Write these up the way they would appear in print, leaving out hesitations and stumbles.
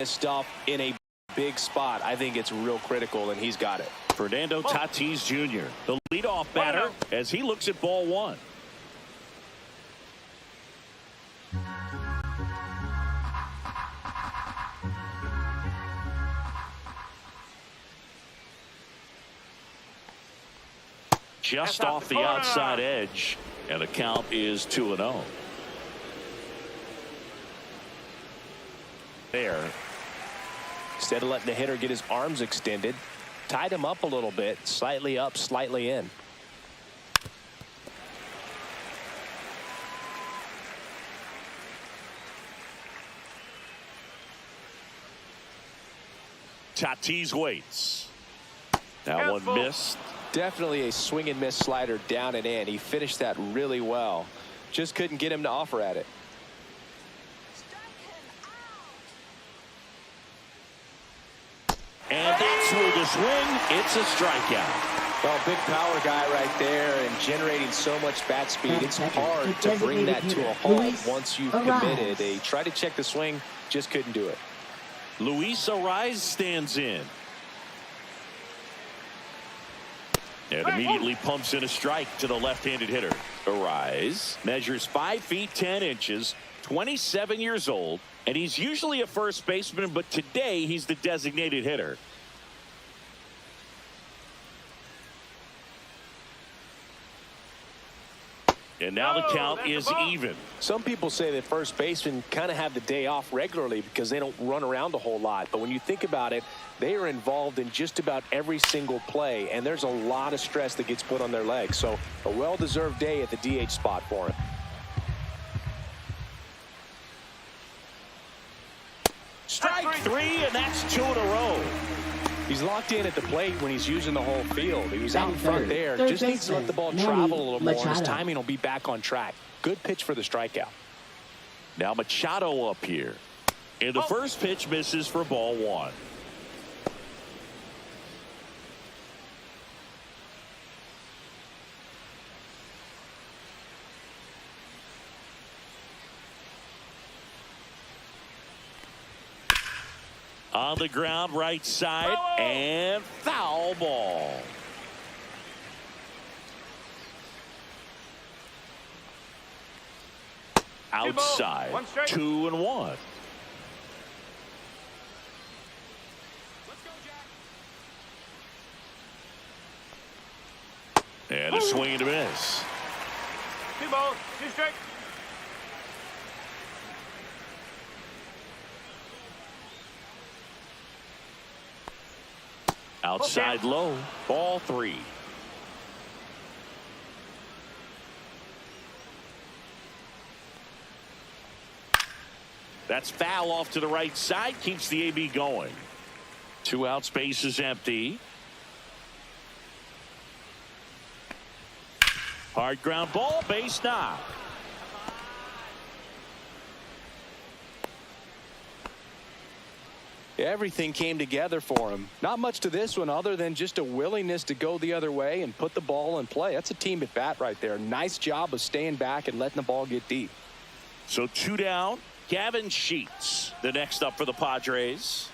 stuff in a big spot. I think it's real critical, and he's got it. Fernando Tatis Jr., the leadoff batter, as he looks at ball one. Just off the outside edge, and the count is 2-0. There. Instead of letting the hitter get his arms extended, tied him up a little bit, slightly up, slightly in. Tatis waits. That one missed. Definitely a swing and miss slider down and in. He finished that really well. Just couldn't get him to offer at it. And that's through the swing. It's a strikeout. Well, big power guy right there, and generating so much bat speed. It's hard to bring that to a halt once you've committed. They tried to check the swing, just couldn't do it. Luis Ariz stands in. And immediately pumps in a strike to the left-handed hitter. Ariz measures 5 feet 10 inches, 27 years old, and he's usually a first baseman, but today he's the designated hitter. And now the count is even. Some people say that first basemen kind of have the day off regularly because they don't run around a whole lot. But when you think about it, they are involved in just about every single play, and there's a lot of stress that gets put on their legs. So a well-deserved day at the DH spot for him. Strike 3, and that's 2 in a row. He's locked in at the plate when he's using the whole field. He was out in front there. Just needs to let the ball travel a little more. His timing will be back on track. Good pitch for the strikeout. Now Machado up here. And the first pitch misses for ball one. On the ground, right side, and foul ball. Outside, 2-1. And a swing and a miss. 2 balls, 2 strikes. Outside low, ball 3. That's foul off to the right side, keeps the AB going. 2 outs, base is empty. Hard ground ball, base knock. Everything came together for him. Not much to this one other than just a willingness to go the other way and put the ball in play. That's a team at bat right there. Nice job of staying back and letting the ball get deep. So 2 down. Gavin Sheets, the next up for the Padres.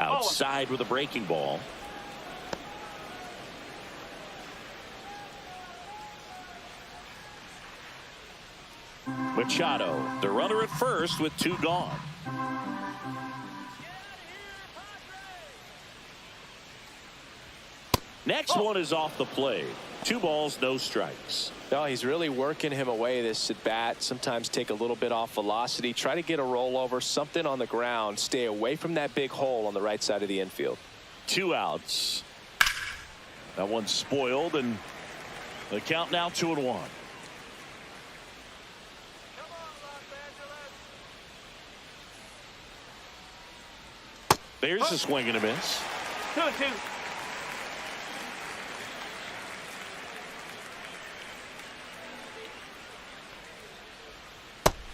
Outside with a breaking ball. Machado, the runner at first with 2 gone. Next one is off the plate. 2 balls, no strikes. No, he's really working him away this at bat. Sometimes take a little bit off velocity. Try to get a rollover, something on the ground. Stay away from that big hole on the right side of the infield. 2 outs. That one's spoiled, and the count now 2-1. There's a swing and a miss. 2-2.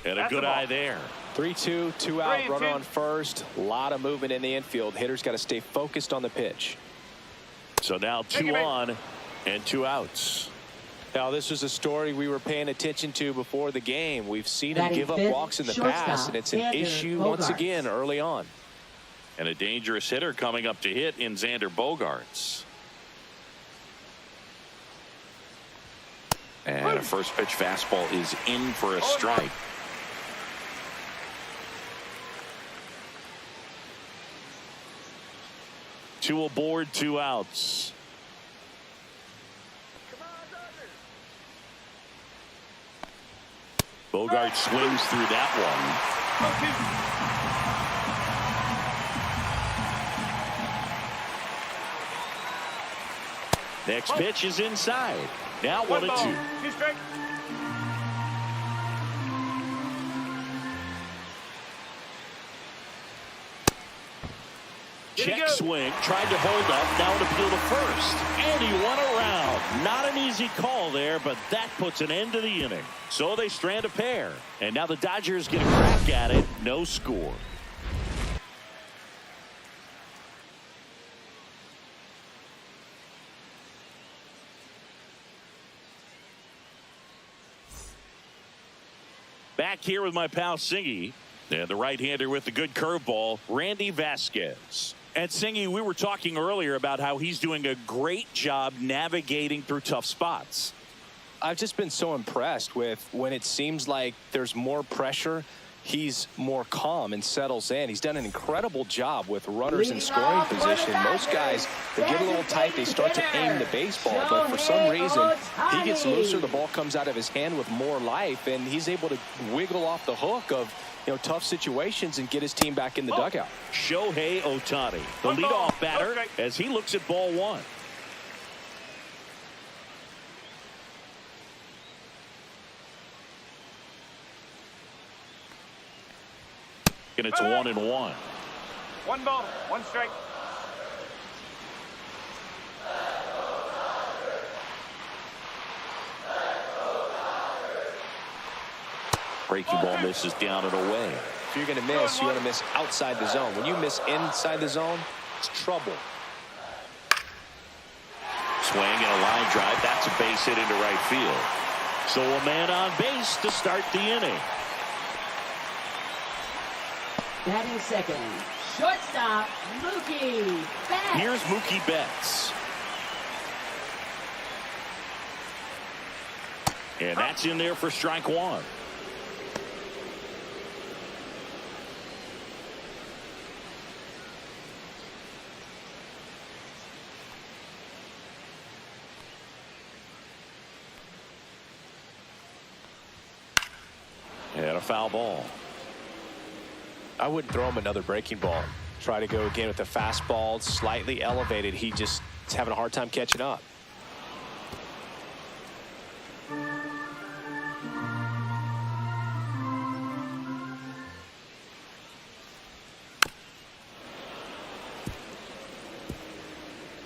And a good eye there. 3-2, 2 out, runner on first. A lot of movement in the infield. Hitter's got to stay focused on the pitch. So now 2 on and 2 outs. Now, this was a story we were paying attention to before the game. We've seen him give up walks in the past, and it's an issue once again early on. And a dangerous hitter coming up to hit in Xander Bogaerts. And a first pitch fastball is in for a strike. Two aboard, 2 outs. Bogaerts swings through that one. Next pitch is inside. Now 1-2. 2 strikes. Check swing, tried to hold up, now an appeal to first. And he won around. Not an easy call there, but that puts an end to the inning. So they strand a pair. And now the Dodgers get a crack at it. No score. Back here with my pal Singy. And the right-hander with the good curveball, Randy Vasquez. And Singy, we were talking earlier about how he's doing a great job navigating through tough spots. I've just been so impressed with when it seems like there's more pressure, he's more calm and settles in. He's done an incredible job with runners in scoring position. Most guys, they get a little tight, they start to aim the baseball, but for some reason, he gets looser, the ball comes out of his hand with more life, and he's able to wiggle off the hook of tough situations and get his team back in the dugout. Shohei Ohtani, the leadoff batter, as he looks at ball 1. And it's 1-1. 1 ball, 1 strike. Breaking ball misses down and away. If you're going to miss, you want to miss outside the zone. When you miss inside the zone, it's trouble. Swing and a line drive. That's a base hit into right field. So a man on base to start the inning. Batting second, shortstop, Mookie Betts. Here's Mookie Betts. And that's in there for strike 1. And a foul ball. I wouldn't throw him another breaking ball. Try to go again with the fastball, slightly elevated. He just is having a hard time catching up.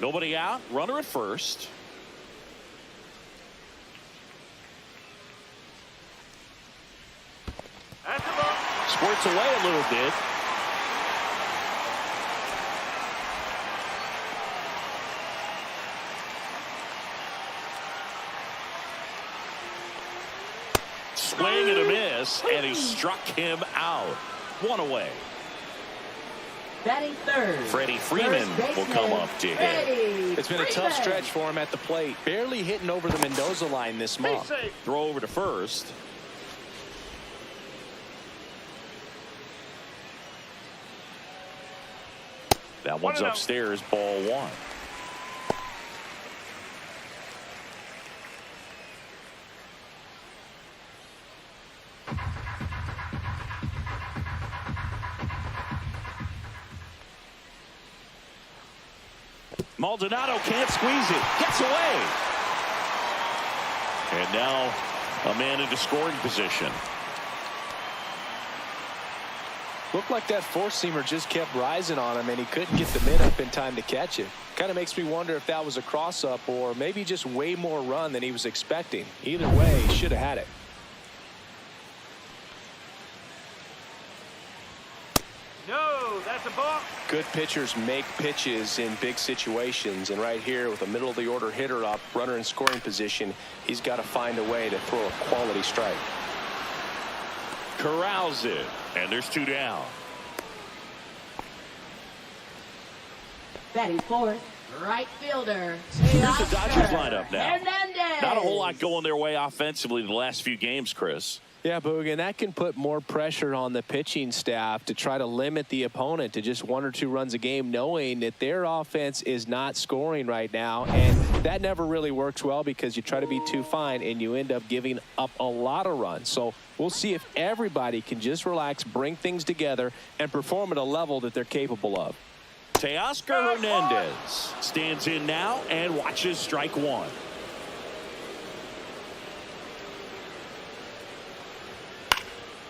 Nobody out. Runner at first. Squirts away a little bit. Swing and a miss, and he struck him out. 1 away. Batting third, Freddie Freeman will come up to hit. It's been a tough stretch for him at the plate. Barely hitting over the Mendoza line this month. Throw over to first. That one's upstairs, ball 1. Maldonado can't squeeze it. Gets away. And now a man into scoring position. Looked like that four-seamer just kept rising on him, and he couldn't get the mitt up in time to catch it. Kind of makes me wonder if that was a cross-up or maybe just way more run than he was expecting. Either way, he should have had it. No. That's a ball. Good pitchers make pitches in big situations, and right here with a middle of the order hitter up, runner in scoring position, he's got to find a way to throw a quality strike. Corrals it, and there's 2 down. Batting fourth, right fielder. Here's the Dodgers lineup now. Hernandez. Not a whole lot going their way offensively the last few games, Chris. Yeah, Boog, and that can put more pressure on the pitching staff to try to limit the opponent to just 1 or 2 runs a game, knowing that their offense is not scoring right now. And that never really works well because you try to be too fine and you end up giving up a lot of runs. So we'll see if everybody can just relax, bring things together, and perform at a level that they're capable of. Teoscar Hernandez stands in now and watches strike 1.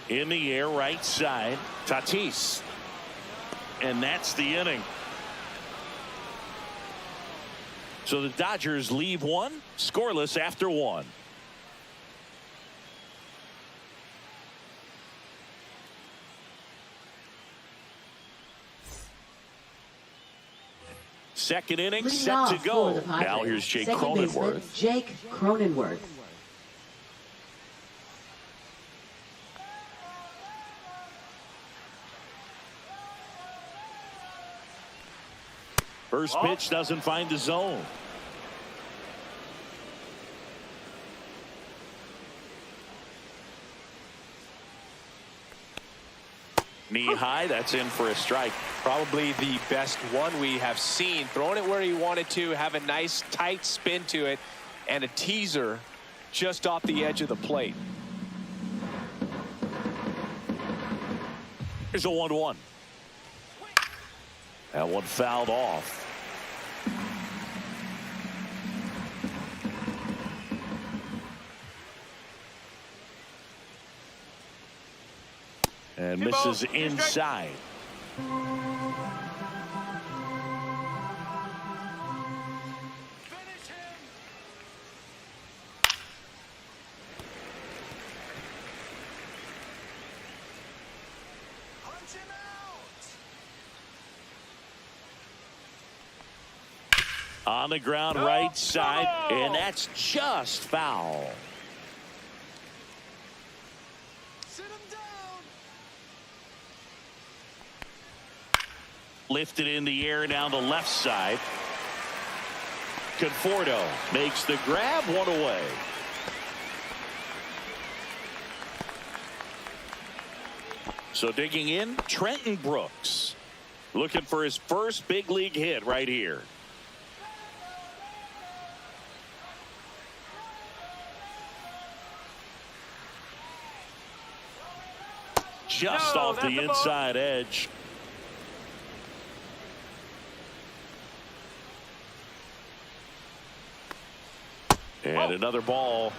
In the air, right side, Tatis. And that's the inning. So the Dodgers leave 1, scoreless after 1. Second inning Leading set off to for go. the Padres, Now here's Jake second baseman, Cronenworth. Jake Cronenworth. First pitch doesn't find the zone. Knee high, that's in for a strike. Probably the best one we have seen. Throwing it where he wanted to, have a nice tight spin to it, and a teaser just off the edge of the plate. Here's a 1-1. That one fouled off. And misses inside. On the ground, right side, and that's just foul. Lifted in the air down the left side. Conforto makes the grab, 1 away. So digging in, Trenton Brooks. Looking for his first big league hit right here. Just off the inside edge. And another ball.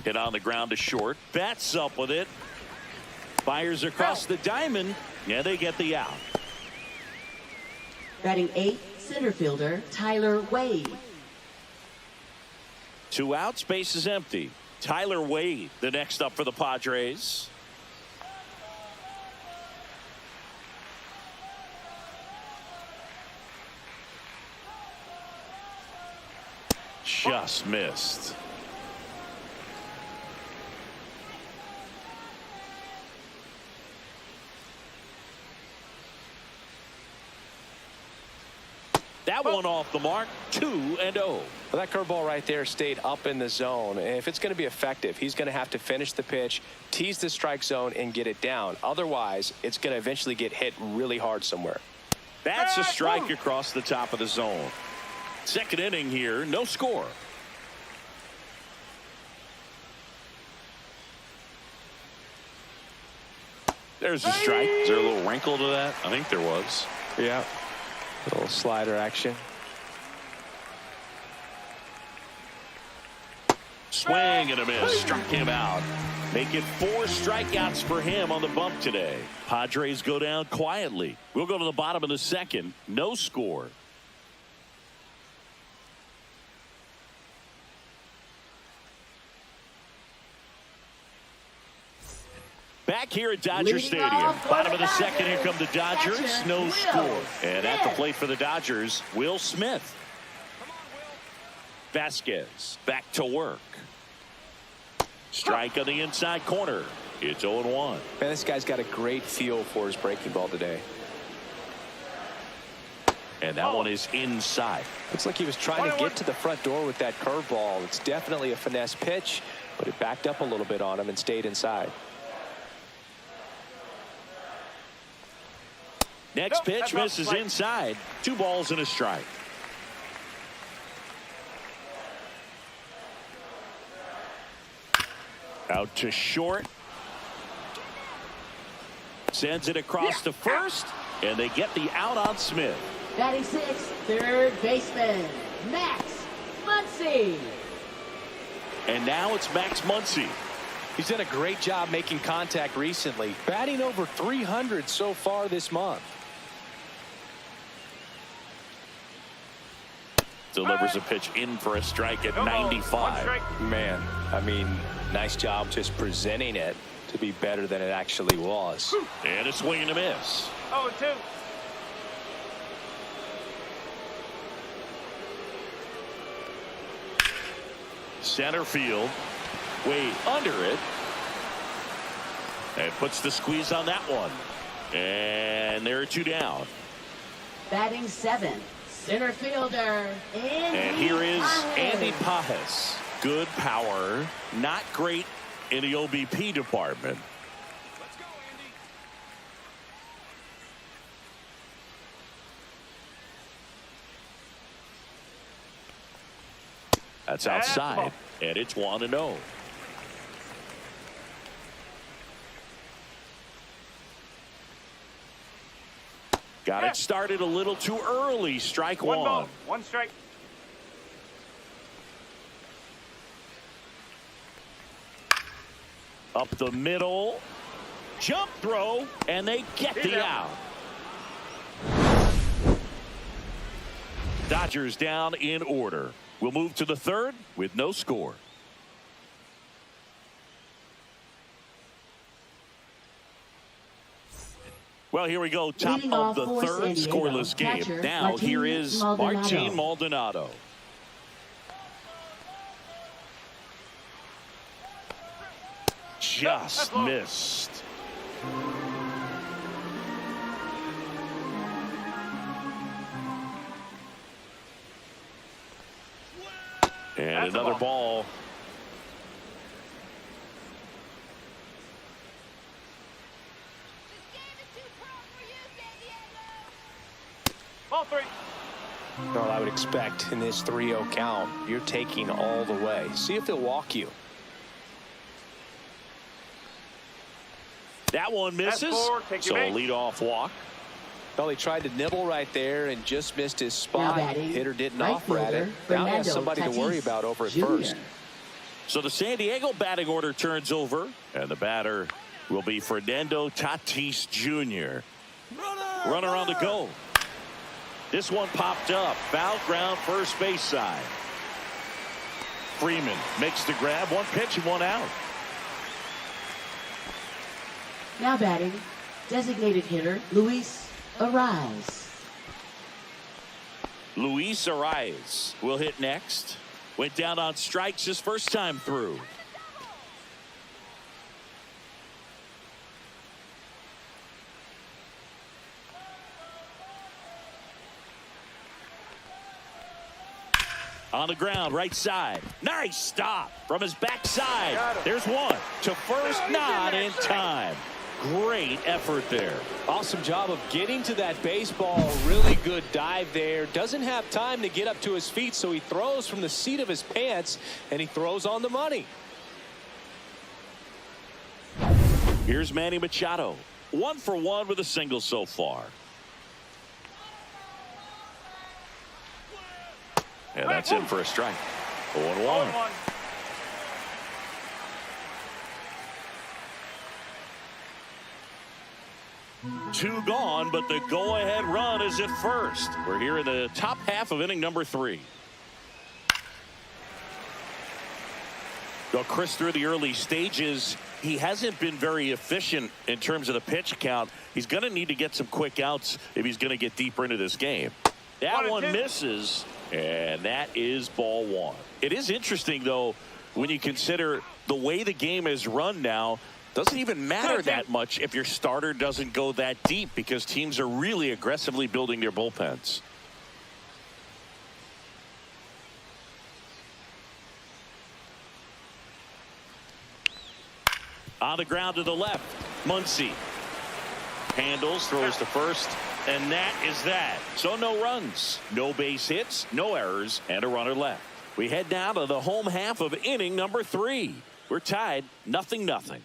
Hit on the ground to short. Bats up with it. Fires across the diamond. Yeah, they get the out. Batting 8th, center fielder Tyler Wade. 2 outs, base is empty. Tyler Wade, the next up for the Padres. Just missed. That one off the mark, 2-0. Well, that curveball right there stayed up in the zone. And if it's going to be effective, he's going to have to finish the pitch, tease the strike zone, and get it down. Otherwise, it's going to eventually get hit really hard somewhere. That's a strike across the top of the zone. Second inning here, no score. There's a strike. Is there a little wrinkle to that? I think there was. Yeah. A little slider action. Swing and a miss. Struck him out. Make it 4 strikeouts for him on the bump today. Padres go down quietly. We'll go to the bottom of the second. No score. Back here at Dodger Leading Stadium. off for Bottom of the the second, here come the Dodgers, Dodgers. catcher, No Will score. And at the Smith. plate for the Dodgers, Will Smith. Vasquez back to work. Strike on the inside corner. It's 0-1. Man, this guy's got a great feel for his breaking ball today. And that one is inside. Looks like he was trying to get to the front door with that curveball. It's definitely a finesse pitch, but it backed up a little bit on him and stayed inside. Next pitch misses inside. 2 balls and a strike. Out to short. Sends it across to first, and they get the out on Smith. Batting 6, third baseman, Max Muncy. And now it's Max Muncy. He's done a great job making contact recently, batting over 300 so far this month. Delivers a pitch in for a strike at 95. Man, I mean, nice job just presenting it to be better than it actually was. And a swing and a miss. 0-2. Center field. Way under it. And puts the squeeze on that one. And there are 2 down. Batting 7, center fielder, And here is Andy Pajes. Good power. Not great in the OBP department. Let's go, Andy. That's outside. And it's 1-0. Got it started a little too early. Strike 1. 1 ball, 1 strike. Up the middle. Jump throw. And they get the out. Dodgers down in order. We'll move to the third with no score. Well, here we go. Top Leading of the off for third San Diego, scoreless game. catcher, Now Martin here is Maldonado. Martin Maldonado. Just missed. And another ball. Ball 3. Well, I would expect in this 3-0 count, you're taking all the way. See if he'll walk you. That one misses. So a leadoff walk. Well, he tried to nibble right there and just missed his spot. Hitter didn't right offer at it. fielder, Now he has Fernando somebody to worry Tatis about over at Jr. first. So the San Diego batting order turns over, and the batter will be Fernando Tatis Jr. Runner on the go. This one popped up. Foul ground, first base side. Freeman makes the grab. 1 pitch and 1 out. Now batting, designated hitter, Luis Ariz. Luis Ariz will hit next. Went down on strikes his first time through. On the ground, right side. Nice stop from his backside. There's 1 to first, not in time. Great effort there. Awesome job of getting to that baseball. Really good dive there. Doesn't have time to get up to his feet, so he throws from the seat of his pants, and he throws on the money. Here's Manny Machado. 1 for 1 with a single so far. And that's in for a strike. 0-1. 0-1. Two gone, but the go-ahead run is at first. We're here in the top half of inning number 3. Well, Chris, through the early stages, he hasn't been very efficient in terms of the pitch count. He's going to need to get some quick outs if he's going to get deeper into this game. That one misses, and that is ball one. It is interesting, though, when you consider the way the game is run now. Doesn't even matter that much if your starter doesn't go that deep, because teams are really aggressively building their bullpens. On the ground to the left, Muncy handles, throws to first, and that is that. So no runs, no base hits, no errors, and a runner left. We head now to the home half of inning number 3. We're tied 0-0.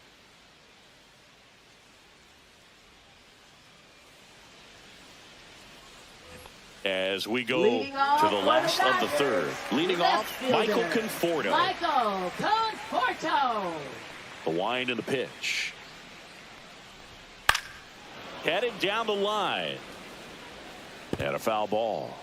As we go to the last of the third. Leading off, Michael Conforto. Michael Conforto. The wind and the pitch. Headed down the line. And a foul ball.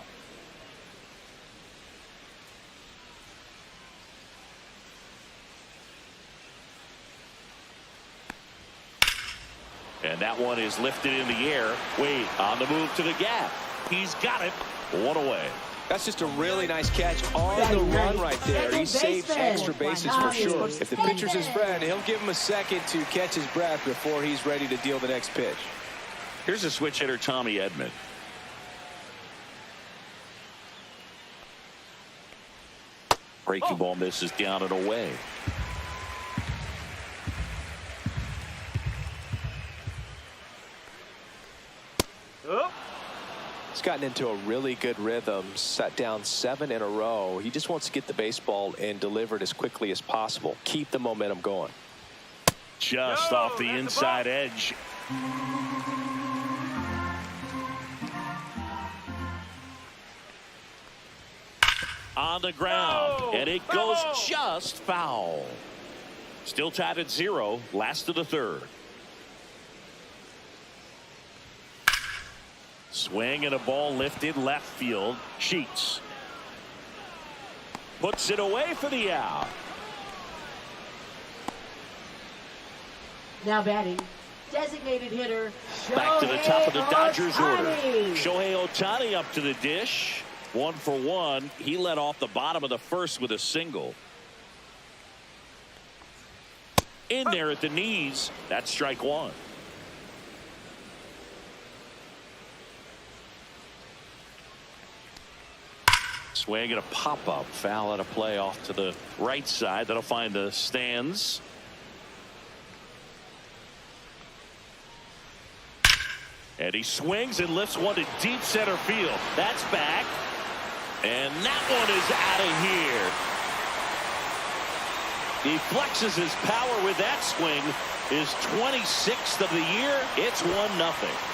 And that one is lifted in the air. Wade on the move to the gap. He's got it. One away. That's just a really nice catch on the run right there. He saves extra bases for sure. If the pitcher's his friend, he'll give him a second to catch his breath before he's ready to deal the next pitch. Here's a switch hitter, Tommy Edman. Breaking ball misses down and away. He's gotten into a really good rhythm, sat down 7 in a row. He just wants to get the baseball and deliver it as quickly as possible. Keep the momentum going. Just off the inside edge. On the ground, and it goes just foul. Still tied at 0, last of the third. Swing and a ball lifted left field. Sheets puts it away for the out. Now batting, designated hitter. Back to the top of the Dodgers order. Ohtani. Shohei Ohtani up to the dish. 1 for 1. He led off the bottom of the first with a single. In there at the knees. That's strike 1. Swing and a pop-up. Foul out of play off to the right side. That'll find the stands. And he swings and lifts one to deep center field. That's back. And that one is out of here. He flexes his power with that swing. His 26th of the year. It's 1-0.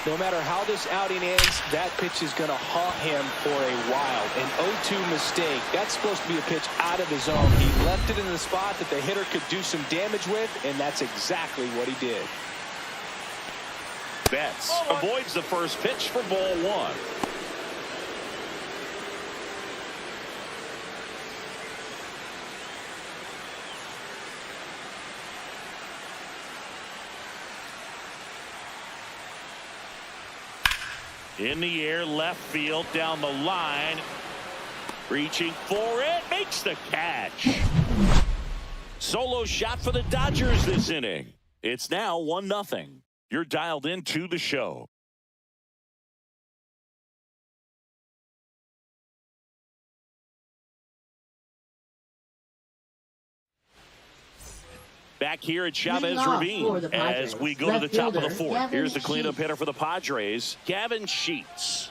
No matter how this outing ends, that pitch is going to haunt him for a while. An 0-2 mistake. That's supposed to be a pitch out of the zone. He left it in the spot that the hitter could do some damage with, and that's exactly what he did. Betts avoids the first pitch for ball 1. In the air, left field, down the line. Reaching for it, makes the catch. Solo shot for the Dodgers this inning. It's now 1-0. You're dialed into the show. Back here at Chavez Ravine as we go to the top of the 4th. Here's the cleanup hitter for the Padres, Gavin Sheets.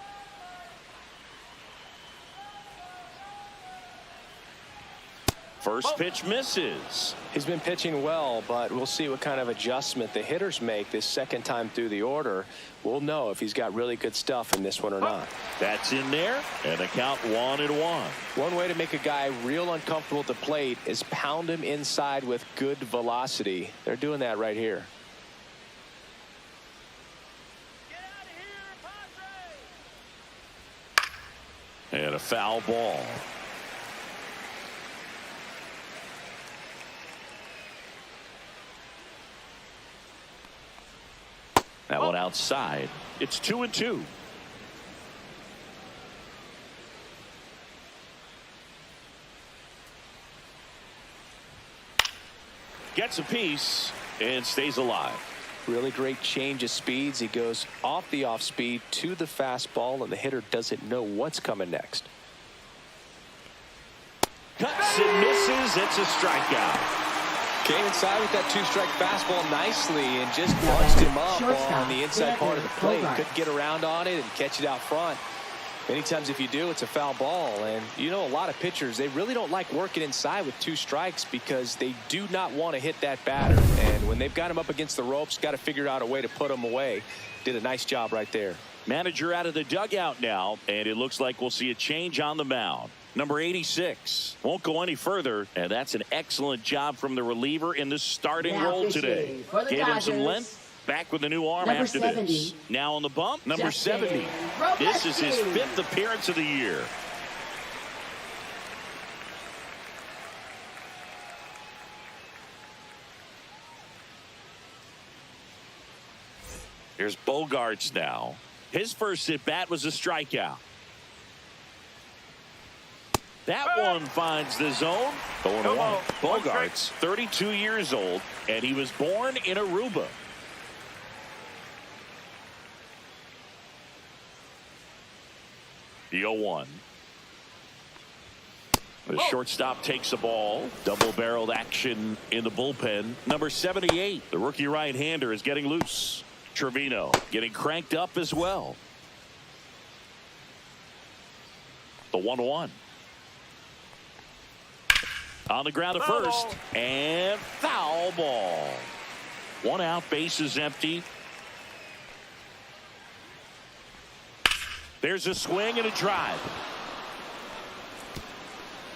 First pitch misses. He's been pitching well, but we'll see what kind of adjustment the hitters make this second time through the order. We'll know if he's got really good stuff in this one or not. That's in there, and the count 1-1. One way to make a guy real uncomfortable at the plate is pound him inside with good velocity. They're doing that right here. And a foul ball. That one outside. It's 2-2. Gets a piece and stays alive. Really great change of speeds. He goes off the off speed to the fastball, and the hitter doesn't know what's coming next. Cuts and misses. It's a strikeout. Came inside with that two-strike fastball nicely and just bunched him up on the inside part of the plate. Couldn't get around on it and catch it out front. Many times if you do, it's a foul ball. And you know, a lot of pitchers, they really don't like working inside with two strikes because they do not want to hit that batter. And when they've got him up against the ropes, got to figure out a way to put him away. Did a nice job right there. Manager out of the dugout now, and it looks like we'll see a change on the mound. Number 86 won't go any further, and that's an excellent job from the reliever in the starting role today. Gave him some length. Back with a new arm after this. Now on the bump, number 70. This is his 5th appearance of the year. Here's Bogarts now. His first at bat was a strikeout. That one finds the zone. 0-1. Bogarts, 32 years old, and he was born in Aruba. The 0-1. The shortstop takes the ball. Double-barreled action in the bullpen. Number 78, the rookie right-hander, is getting loose. Trevino getting cranked up as well. The 1-1. On the ground at first. And foul ball. One out, bases empty. There's a swing and a drive.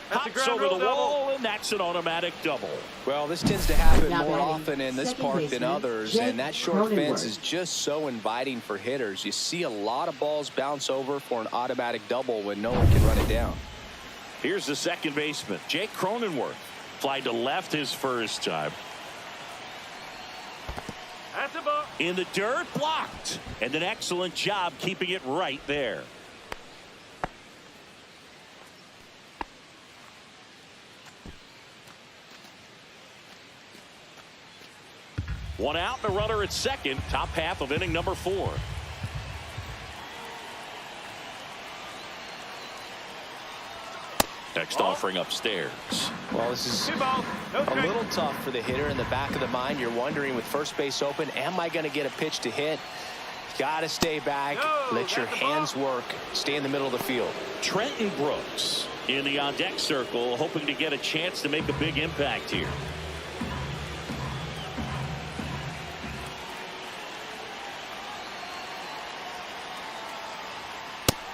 Hops over the wall, and that's an automatic double. Well, this tends to happen more often in this park than others, and that short fence is just so inviting for hitters. You see a lot of balls bounce over for an automatic double when no one can run it down. Here's the second baseman, Jake Cronenworth. Fly to left his first time. That's a ball. In the dirt, blocked. And an excellent job keeping it right there. One out and a runner at second. Top half of inning number 4. Next offering upstairs. Well, this is a little tough for the hitter. In the back of the mind, you're wondering with first base open, am I going to get a pitch to hit? Got to stay back. Let your hands work. Stay in the middle of the field. Trenton Brooks in the on-deck circle, hoping to get a chance to make a big impact here.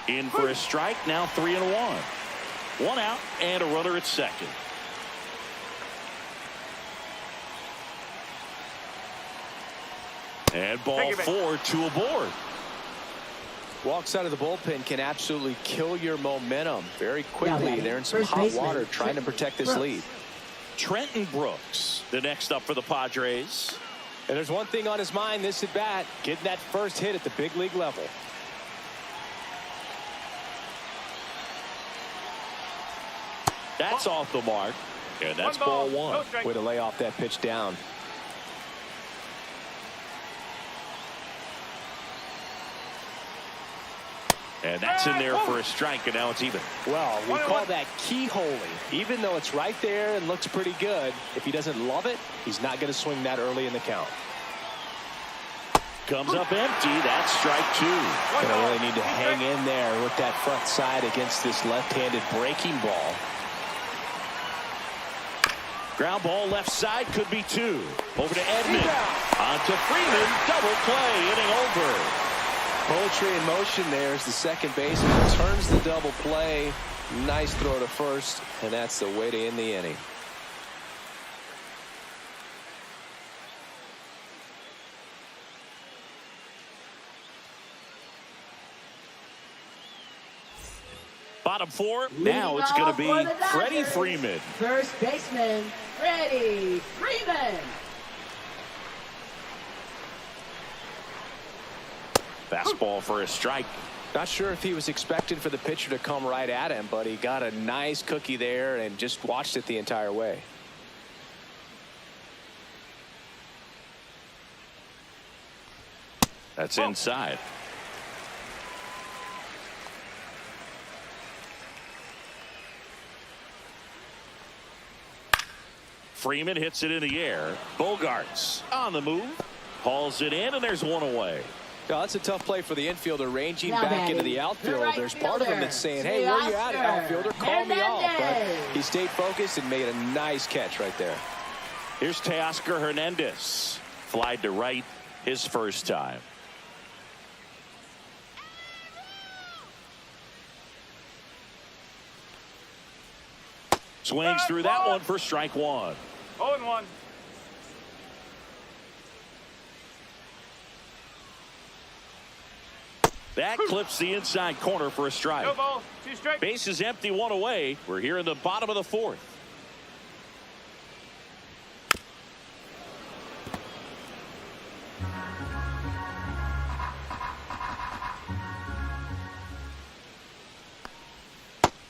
In for a strike, now 3-1. One out and a runner at second. And ball 4, 2 aboard. Walks out of the bullpen can absolutely kill your momentum very quickly. They're in some hot water trying to protect this lead. Trenton Brooks, the next up for the Padres. And there's one thing on his mind this at bat, getting that first hit at the big league level. That's off the mark, and that's ball 1. Way to lay off that pitch down. And that's in there for a strike, and now it's even. Well, we call that keyholing. Even though it's right there and looks pretty good, if he doesn't love it, he's not going to swing that early in the count. Comes up empty. That's strike 2. Gonna really need to hang in there with that front side against this left-handed breaking ball. Ground ball left side, could be 2. Over to Edman. On to Freeman. Double play, inning over. Poetry in motion there as the second baseman turns the double play. Nice throw to first, and that's the way to end the inning. Bottom 4. Now it's going to be Freddie Freeman. First baseman, Freddie Freeman. Fastball for a strike. Not sure if he was expecting for the pitcher to come right at him, but he got a nice cookie there and just watched it the entire way. That's inside. Freeman hits it in the air. Bogarts on the move. Hauls it in, and there's one away. No, that's a tough play for the infielder, ranging Now back into the batting, outfield. the right There's part of him that's saying, hey, where you at, outfielder? Call me off. But he stayed focused and made a nice catch right there. Here's Teoscar Hernandez. Flied to right his first time. Swings through that one for strike 1. 0-1. That clips the inside corner for a strike. No ball, 2 strikes. Base is empty, 1 away. We're here in the bottom of the 4th.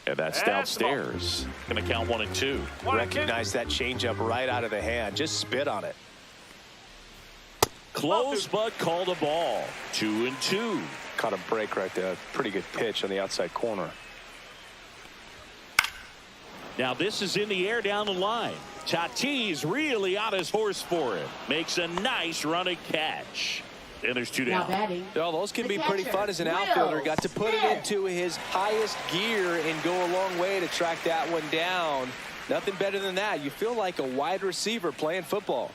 And that's downstairs. Going to count 1 and 2. Recognize that changeup right out of the hand. Just spit on it. Close, but called a ball. 2 and 2. Caught a break right there. Pretty good pitch on the outside corner. Now this is in the air down the line. Tatis really on his horse for it. Makes a nice running catch. And there's 2 Now down. batting, Well, those can the be pretty catcher, fun as an Will outfielder. Got to put it Smith. into his highest gear and go a long way to track that one down. Nothing better than that. You feel like a wide receiver playing football.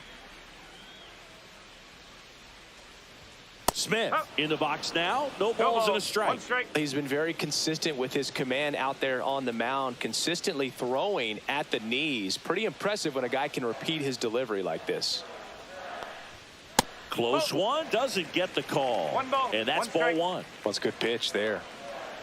Smith in the box now. No balls and a 1 strike. strike. He's been very consistent with his command out there on the mound, consistently throwing at the knees. Pretty impressive when a guy can repeat his delivery like this. Close one, doesn't get the call. 1 ball, And that's 1 ball strike. 1. That's a good pitch there.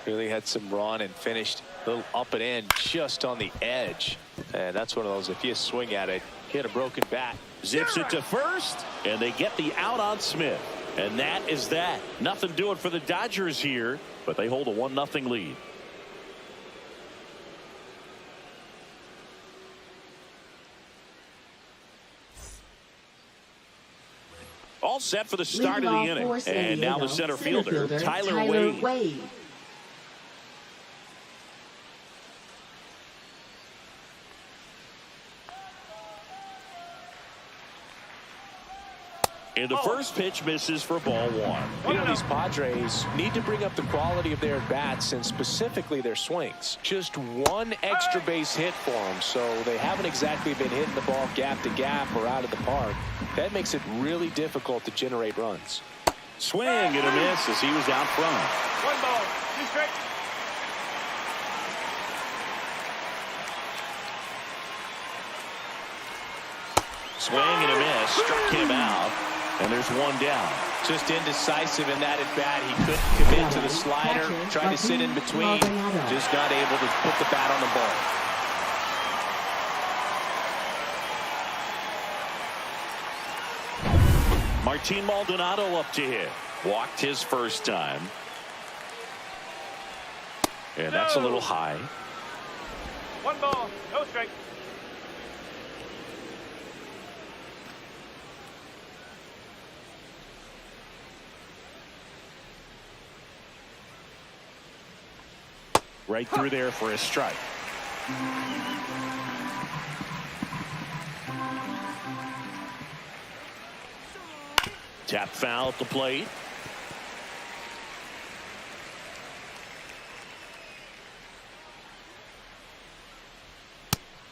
Really had some run and finished a little up and in just on the edge. And that's one of those, if you swing at it, hit a broken bat. Zips it to first, and they get the out on Smith. And that is that. Nothing doing for the Dodgers here, but they hold a 1-0 lead. All set for the start of the Leading off inning. for San And now the Diego, center fielder, Tyler Wade. And the first pitch misses for ball 1. You know, these Padres need to bring up the quality of their bats and specifically their swings. Just one extra base hit for them, so they haven't exactly been hitting the ball gap to gap or out of the park. That makes it really difficult to generate runs. Swing and a miss as he was out front. 1 ball, 2 strikes. Swing and a miss, struck him out, and there's 1 down. Just indecisive in that at bat. He couldn't commit to the slider, tried to sit in between, just not able to put the bat on the ball. Martin Maldonado up to hit. Walked his first time. And that's a little high. 1 ball, no strike. Right through there for a strike. Tap foul at the plate.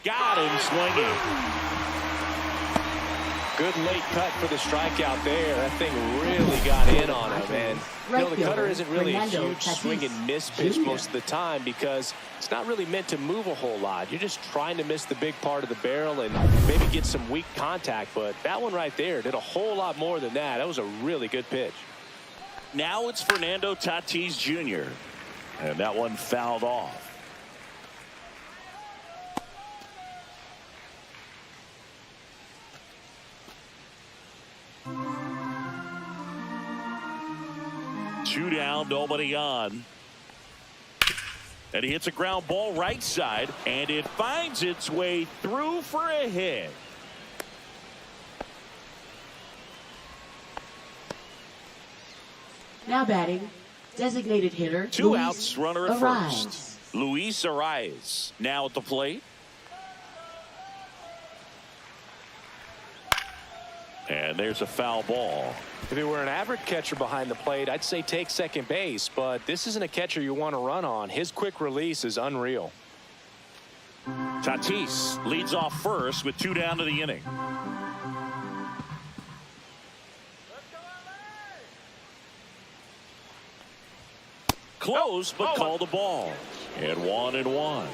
Got him swinging. Good late cut for the strikeout there. That thing really got in on him. And the cutter isn't really a huge swing and miss pitch most of the time because it's not really meant to move a whole lot. You're just trying to miss the big part of the barrel and maybe get some weak contact. But that one right there did a whole lot more than that. That was a really good pitch. Now it's Fernando Tatis Jr. And that one fouled off. Two down, nobody on. And he hits a ground ball right side, and it finds its way through for a hit. Now batting, designated hitter. Two Luis outs, runner at Arias. first. Luis Arias now at the plate. And there's a foul ball. If it were an average catcher behind the plate, I'd say take second base, but this isn't a catcher you want to run on. His quick release is unreal. Tatis leads off first with two down to the inning. Close, but called the ball. And 1-1.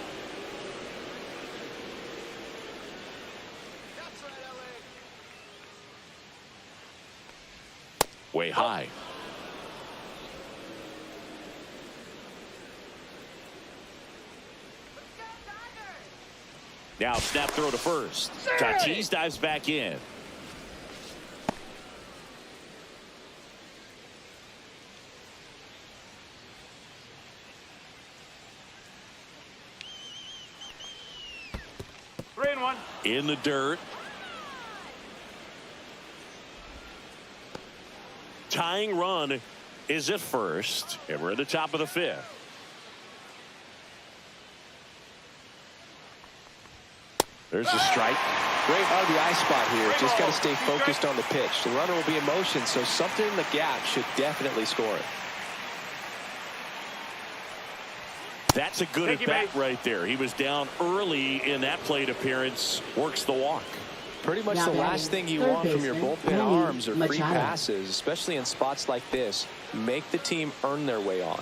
Way high. Now snap throw to first. Tatis dives back in. Three and one. In the dirt. Tying run is at first, and we're at the top of the fifth. There's a strike. Great RBI spot here. Just got to stay focused on the pitch. The runner will be in motion, so something in the gap should definitely score it. That's a good at bat right there. He was down early in that plate appearance. Works the walk. Pretty much the last thing you want from your bullpen arms are free passes, especially in spots like this. Make the team earn their way on.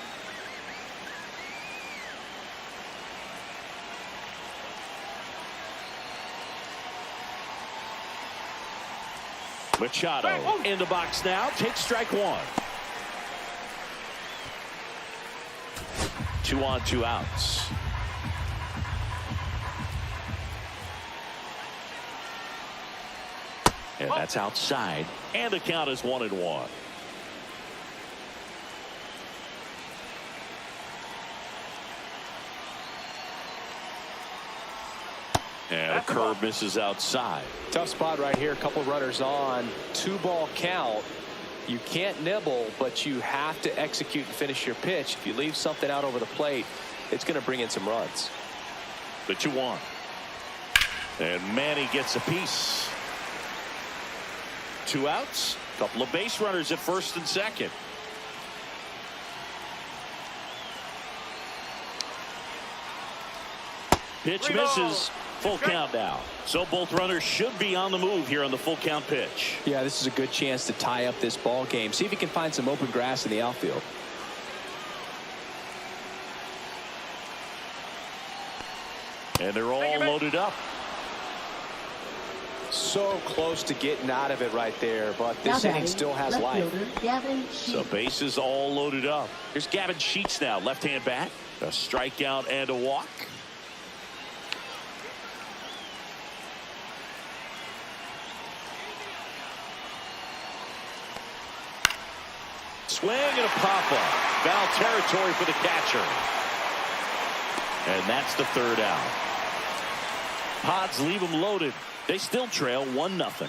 Machado in the box now. Takes strike one. 2 on, 2 outs. And that's outside. And the count is 1-1. And a curve misses outside. Tough spot right here. A couple runners on. 2-ball count. You can't nibble, but you have to execute and finish your pitch. If you leave something out over the plate, it's going to bring in some runs. The 2-1. And Manny gets a piece. 2 outs. Couple of base runners at first and second. Pitch misses. Full count now. So both runners should be on the move here on the full count pitch. Yeah, this is a good chance to tie up this ball game. See if he can find some open grass in the outfield. And they're all loaded up. So close to getting out of it right there, but this inning still has life. So bases all loaded up. Here's Gavin Sheets now, left-hand bat. A strikeout and a walk. Swing and a pop-up. Foul territory for the catcher. And that's the 3rd out. Pods leave them loaded. They still trail 1-0.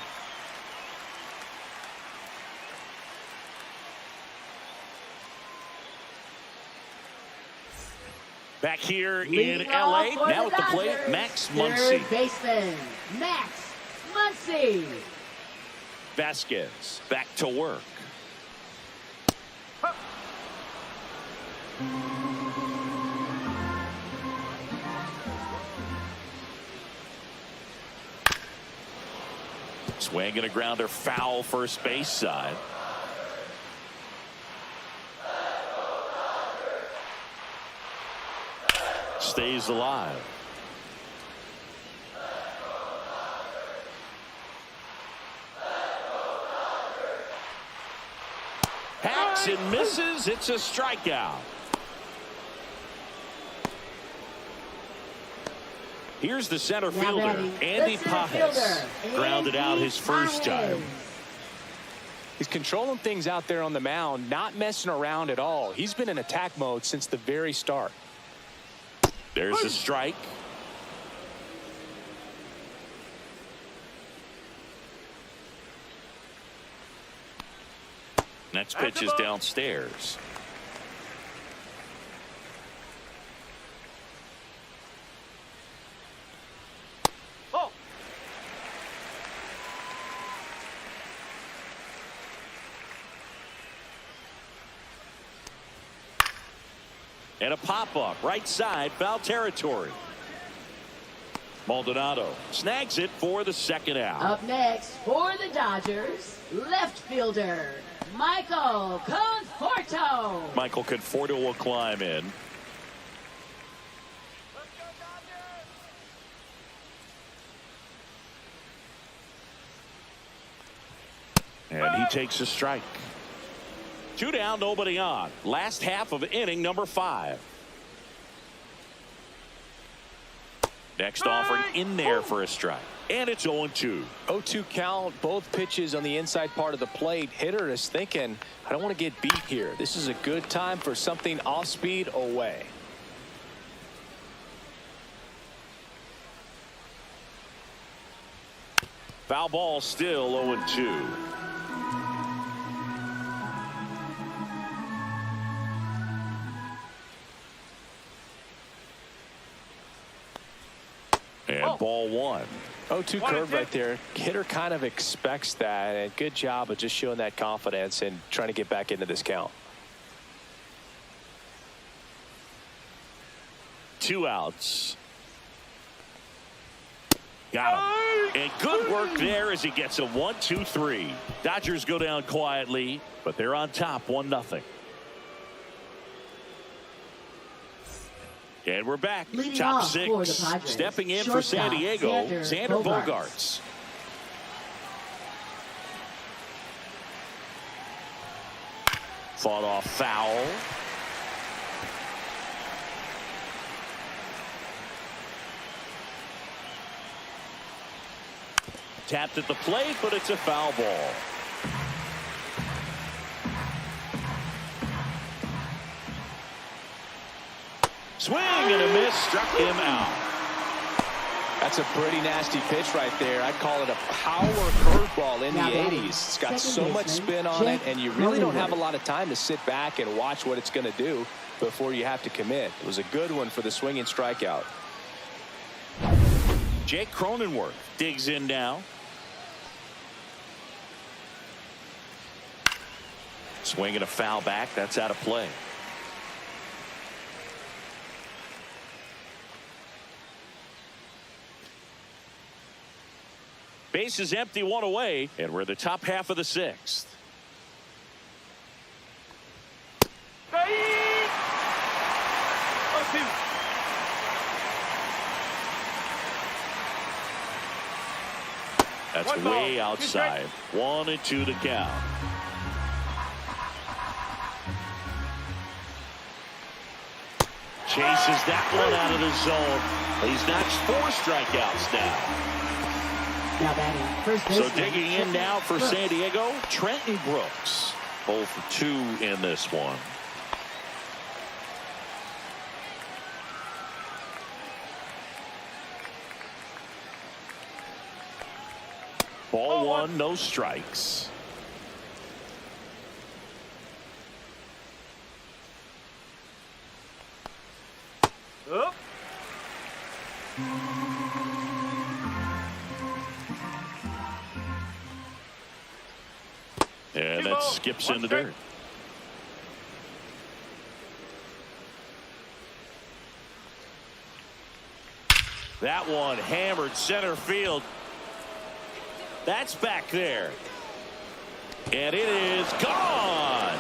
Back here in LA. Now at the plate, Max Muncy. Third baseman, Max Muncy. Vasquez back to work. Swing and a grounder foul first base side. Stays alive. Hacks and misses. It's a strikeout. Here's the center fielder, Andy Padres. Grounded out his first time. He's controlling things out there on the mound, not messing around at all. He's been in attack mode since the very start. There's a strike. Next pitch is downstairs. Oh. And a pop-up right side, foul territory. Maldonado snags it for the second out. Up next for the Dodgers, left fielder, Michael Conforto. Michael Conforto will climb in. And he takes a strike. 2 down, nobody on. Last half of inning number 5. Next offering in there for a strike. And it's 0-2. 0-2 count, both pitches on the inside part of the plate. Hitter is thinking, I don't want to get beat here. This is a good time for something off speed away. Foul ball, still 0-2. And ball 1. 0-2 curve right there. Hitter kind of expects that, and good job of just showing that confidence and trying to get back into this count. 2 outs. Got him. And good work there as he gets a 1-2-3. Dodgers go down quietly, but they're on top 1-0. And we're back. Leading Top off 6. for the Padres, Stepping in for San Diego, Xander Bogaerts. Fought off foul. Tapped at the plate, but it's a foul ball. Swing and a miss, struck him out. That's a pretty nasty pitch right there. I'd call it a power curveball in the 80s. It's got so much spin on it, and you really don't have a lot of time to sit back and watch what it's going to do before you have to commit. It was a good one for the swinging strikeout. Jake Cronenworth digs in now. Swinging a foul back. That's out of play. Base is empty, 1 away, and we're in the top half of the 6th. That's way outside. 1-2 to count. Chases that one out of the zone. He's notched 4 strikeouts now. Now batting first baseman. So digging in now for San Diego, Trenton Brooks. 0 for 2 in this one. Ball 1, no strikes. Up. And that skips in the dirt. That one hammered center field. That's back there. And it is gone.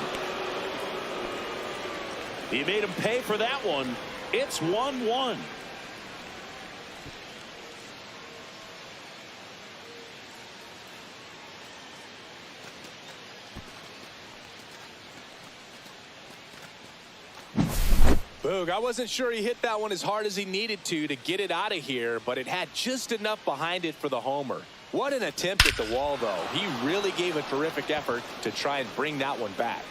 He made him pay for that one. It's 1-1. Boog, I wasn't sure he hit that one as hard as he needed to get it out of here, but it had just enough behind it for the homer. What an attempt at the wall, though. He really gave a terrific effort to try and bring that one back.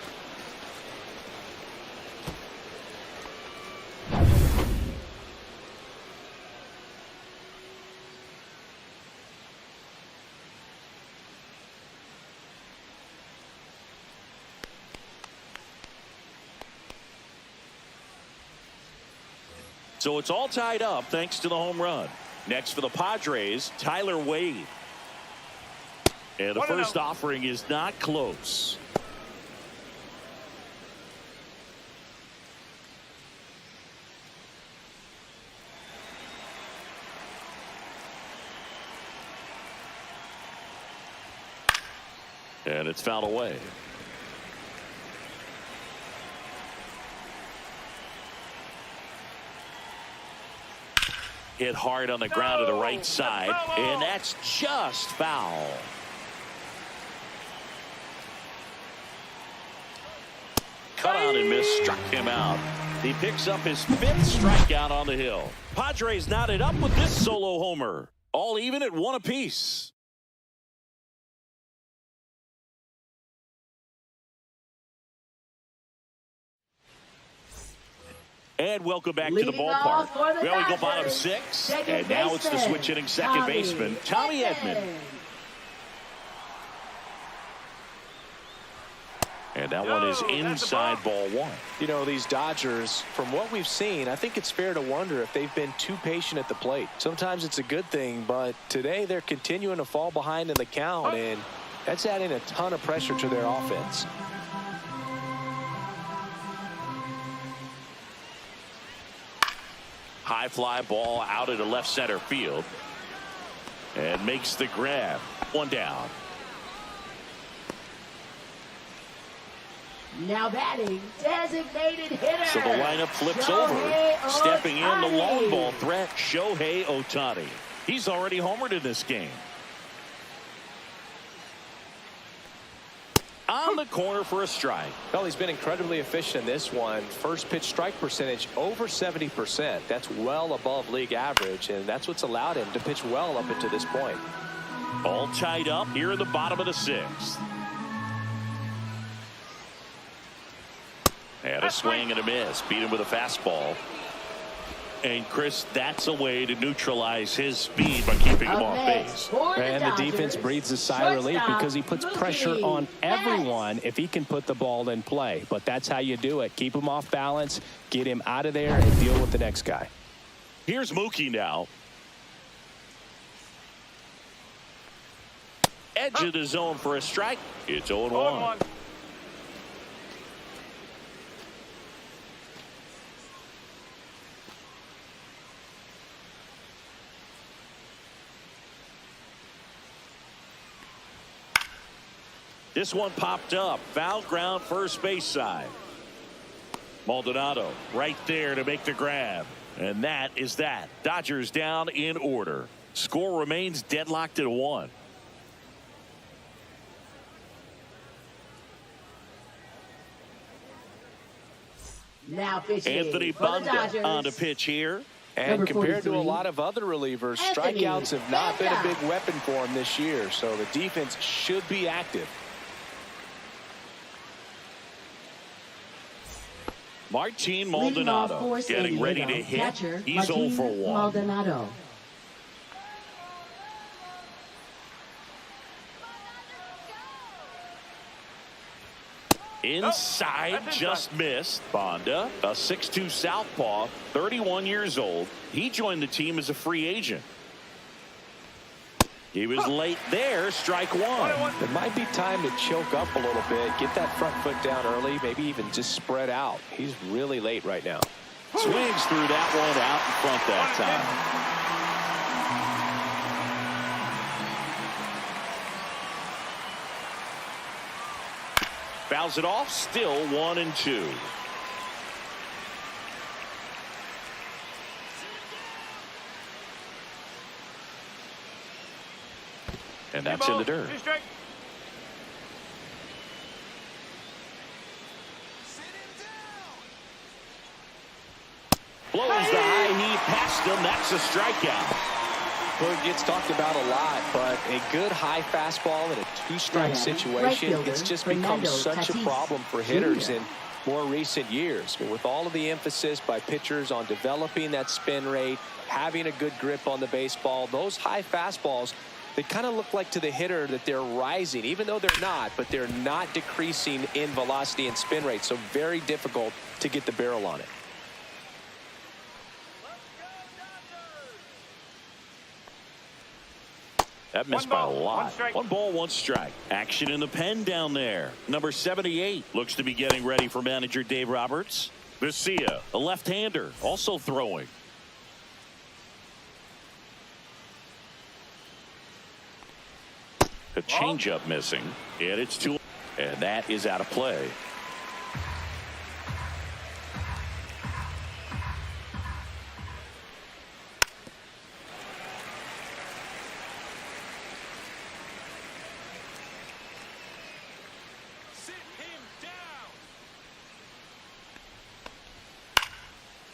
So it's all tied up thanks to the home run. Next for the Padres, Tyler Wade. And the first offering is not close. And it's fouled away. Hit hard on the ground to the right side, and that's just foul. Cut out and missed, struck him out. He picks up his 5th strikeout on the hill. Padres knotted up with this solo homer. All even at 1 apiece. And welcome back to the ballpark. Well, we go bottom 6, and now it's the switch hitting second baseman, Tommy Edman. And that one is inside ball 1. You know, these Dodgers, from what we've seen, I think it's fair to wonder if they've been too patient at the plate. Sometimes it's a good thing, but today they're continuing to fall behind in the count, and that's adding a ton of pressure to their offense. High fly ball out into left center field. And makes the grab. 1 down. Now batting, designated hitter. So the lineup flips over. Stepping in, the long ball threat, Shohei Ohtani. He's already homered in this game. On the corner for a strike. Well, he's been incredibly efficient in this one. First pitch strike percentage over 70%. That's well above league average, and that's what's allowed him to pitch well up until this point. All tied up here in the bottom of the 6th. And a swing and a miss. Beat him with a fastball. And Chris, that's a way to neutralize his speed by keeping him off base. And the defense breathes a sigh of relief because he puts pressure on everyone if he can put the ball in play. But that's how you do it. Keep him off balance, get him out of there, and deal with the next guy. Here's Mookie now. Edge of the zone for a strike. It's 0-1. This one popped up. Foul ground, first base side. Maldonado right there to make the grab. And that is that. Dodgers down in order. Score remains deadlocked at 1. Now pitching Anthony for the Banda Dodgers. on the pitch here. And Number compared to a 43, lot of other relievers, Anthony strikeouts have not been a Banda. big weapon for him this year. So the defense should be active. Martin Leading off Maldonado for getting San ready to Diego, hit. catcher, He's 0 Martin for 1. Maldonado. Inside, just missed. Banda, a 6'2 southpaw, 31 years old. He joined the team as a free agent. He was late there, strike 1. It might be time to choke up a little bit, get that front foot down early, maybe even just spread out. He's really late right now. Swings through that one out in front that time. Fouls it off. Still 1-2. And that's in the dirt. Blows the high knee past him. That's a strikeout. Well, it gets talked about a lot, but a good high fastball in a two-strike situation, it's just become such a problem for hitters in more recent years. I mean, with all of the emphasis by pitchers on developing that spin rate, having a good grip on the baseball, those high fastballs, they kind of look like to the hitter that they're rising, even though they're not, but they're not decreasing in velocity and spin rate, so very difficult to get the barrel on it. That missed by a lot. 1 ball, 1 strike. Action in the pen down there. Number 78 looks to be getting ready for manager Dave Roberts. Vesia, a left-hander, also throwing. A changeup missing, and it's 2, and that is out of play.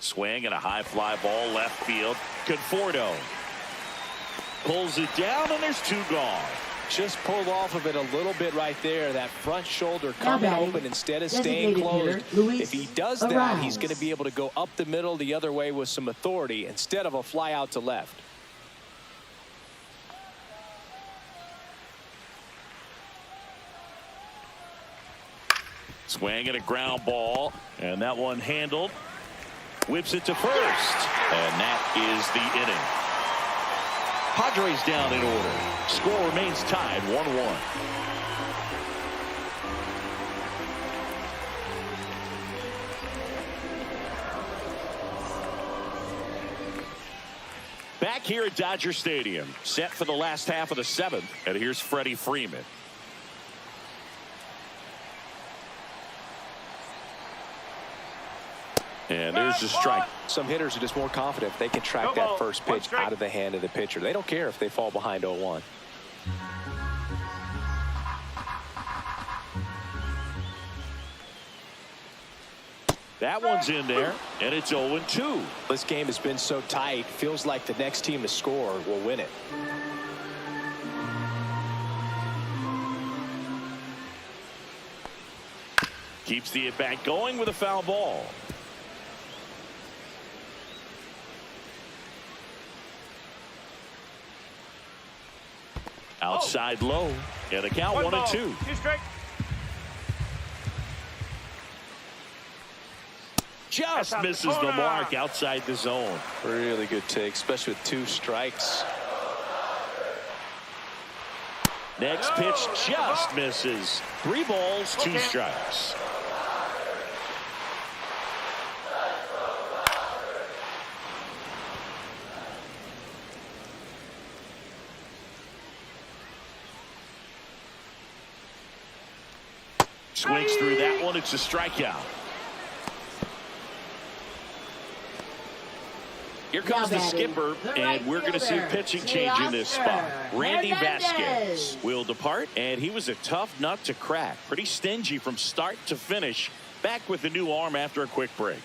Swing and a high fly ball left field. Conforto pulls it down, and there's 2 gone. Just pulled off of it a little bit right there. That front shoulder coming open instead of staying closed. If he does that, he's going to be able to go up the middle the other way with some authority instead of a fly out to left. Swing and a ground ball, and that one handled. Whips it to first, and that is the inning. Padres down in order. Score remains tied 1-1. Back here at Dodger Stadium, set for the last half of the 7th, and here's Freddie Freeman. And there's the strike. Some hitters are just more confident if they can track that first pitch out of the hand of the pitcher. They don't care if they fall behind 0-1. That one's in there, and it's 0-2. This game has been so tight, feels like the next team to score will win it. Keeps the at-bat going with a foul ball. Outside low, and a count 1-2. Just misses the mark outside the zone. Really good take, especially with 2 strikes. Next pitch just misses. 3 balls, 2 strikes. Swings through that one. It's a strikeout. Here comes the skipper, and we're going to see a pitching change in this spot. Randy Vasquez will depart, and he was a tough nut to crack. Pretty stingy from start to finish. Back with the new arm after a quick break.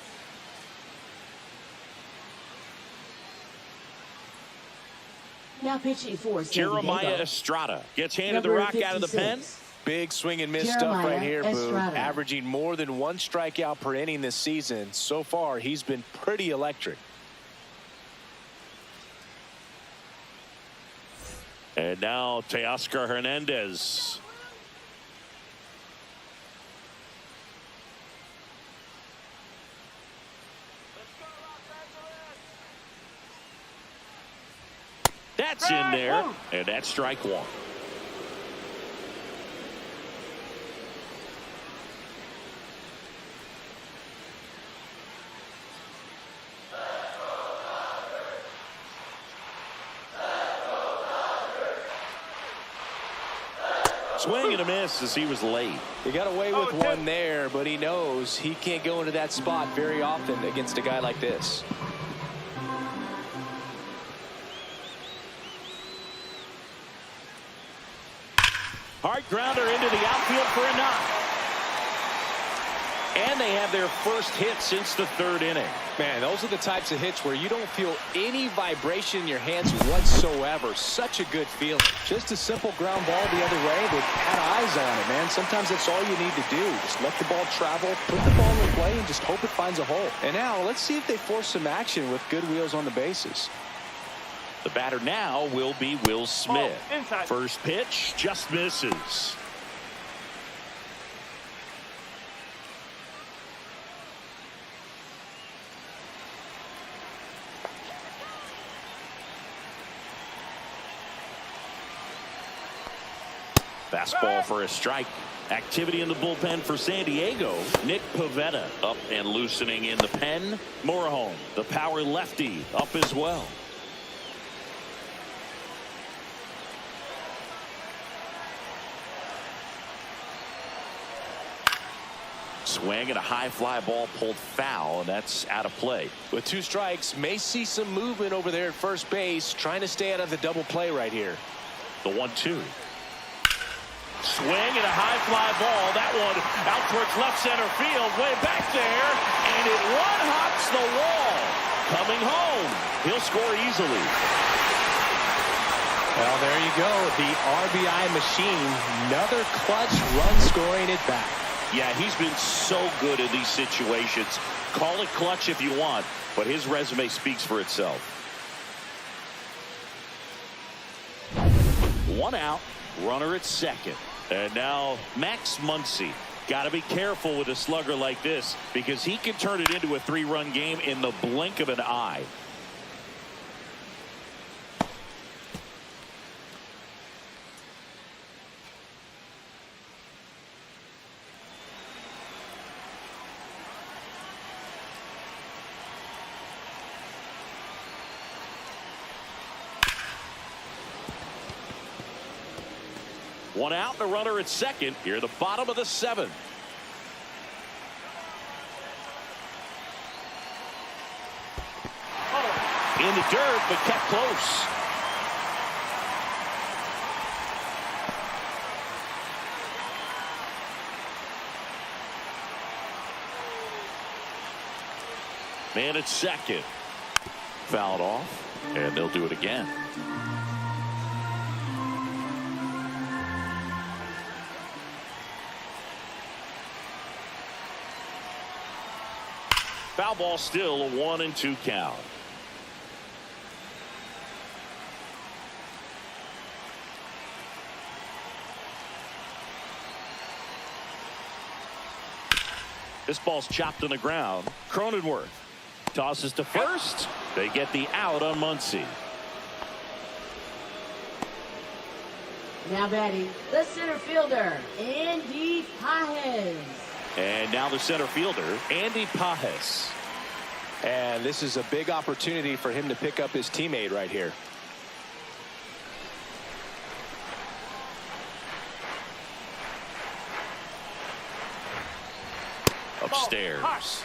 Now pitching for Jeremiah Estrada gets handed the rock out of the pen. Big swing and miss stuff right here, Boo. Averaging more than 1 strikeout per inning this season. So far, he's been pretty electric. And now Teoscar Hernandez. That's in there, and that's strike 1. Swing and a miss as he was late. He got away with one there, but he knows he can't go into that spot very often against a guy like this. Hard grounder into the outfield for a knock. And they have their first hit since the third inning. Man, those are the types of hits where you don't feel any vibration in your hands whatsoever. Such a good feeling. Just a simple ground ball the other way that had eyes on it, man. Sometimes that's all you need to do. Just let the ball travel, put the ball in play, and just hope it finds a hole. And now let's see if they force some action with good wheels on the bases. The batter now will be Will Smith. Inside. First pitch just misses. Fastball for a strike. Activity in the bullpen for San Diego. Nick Pivetta up and loosening in the pen. Morejon, the power lefty, up as well. Swing and a high fly ball pulled foul, and that's out of play. With 2 strikes, may see some movement over there at first base, trying to stay out of the double play right here. The 1-2. Swing and a high fly ball. That one out towards left center field, way back there, and it one-hops the wall. Coming home. He'll score easily. Well, there you go. The RBI machine. Another clutch run scoring at bat. Yeah, he's been so good in these situations. Call it clutch if you want, but his resume speaks for itself. 1 out, runner at second. And now Max Muncy. Got to be careful with a slugger like this because he can turn it into a 3-run game in the blink of an eye. One out, the runner at second. Here, the bottom of the 7th. In the dirt, but kept close. Man at second. Fouled off, and they'll do it again. Foul ball, still a 1-2 count. This ball's chopped on the ground. Cronenworth tosses to first. They get the out on Muncy. Now batting, the center fielder, Andy Pages. And now the center fielder, Andy Pages. And this is a big opportunity for him to pick up his teammate right here. Upstairs.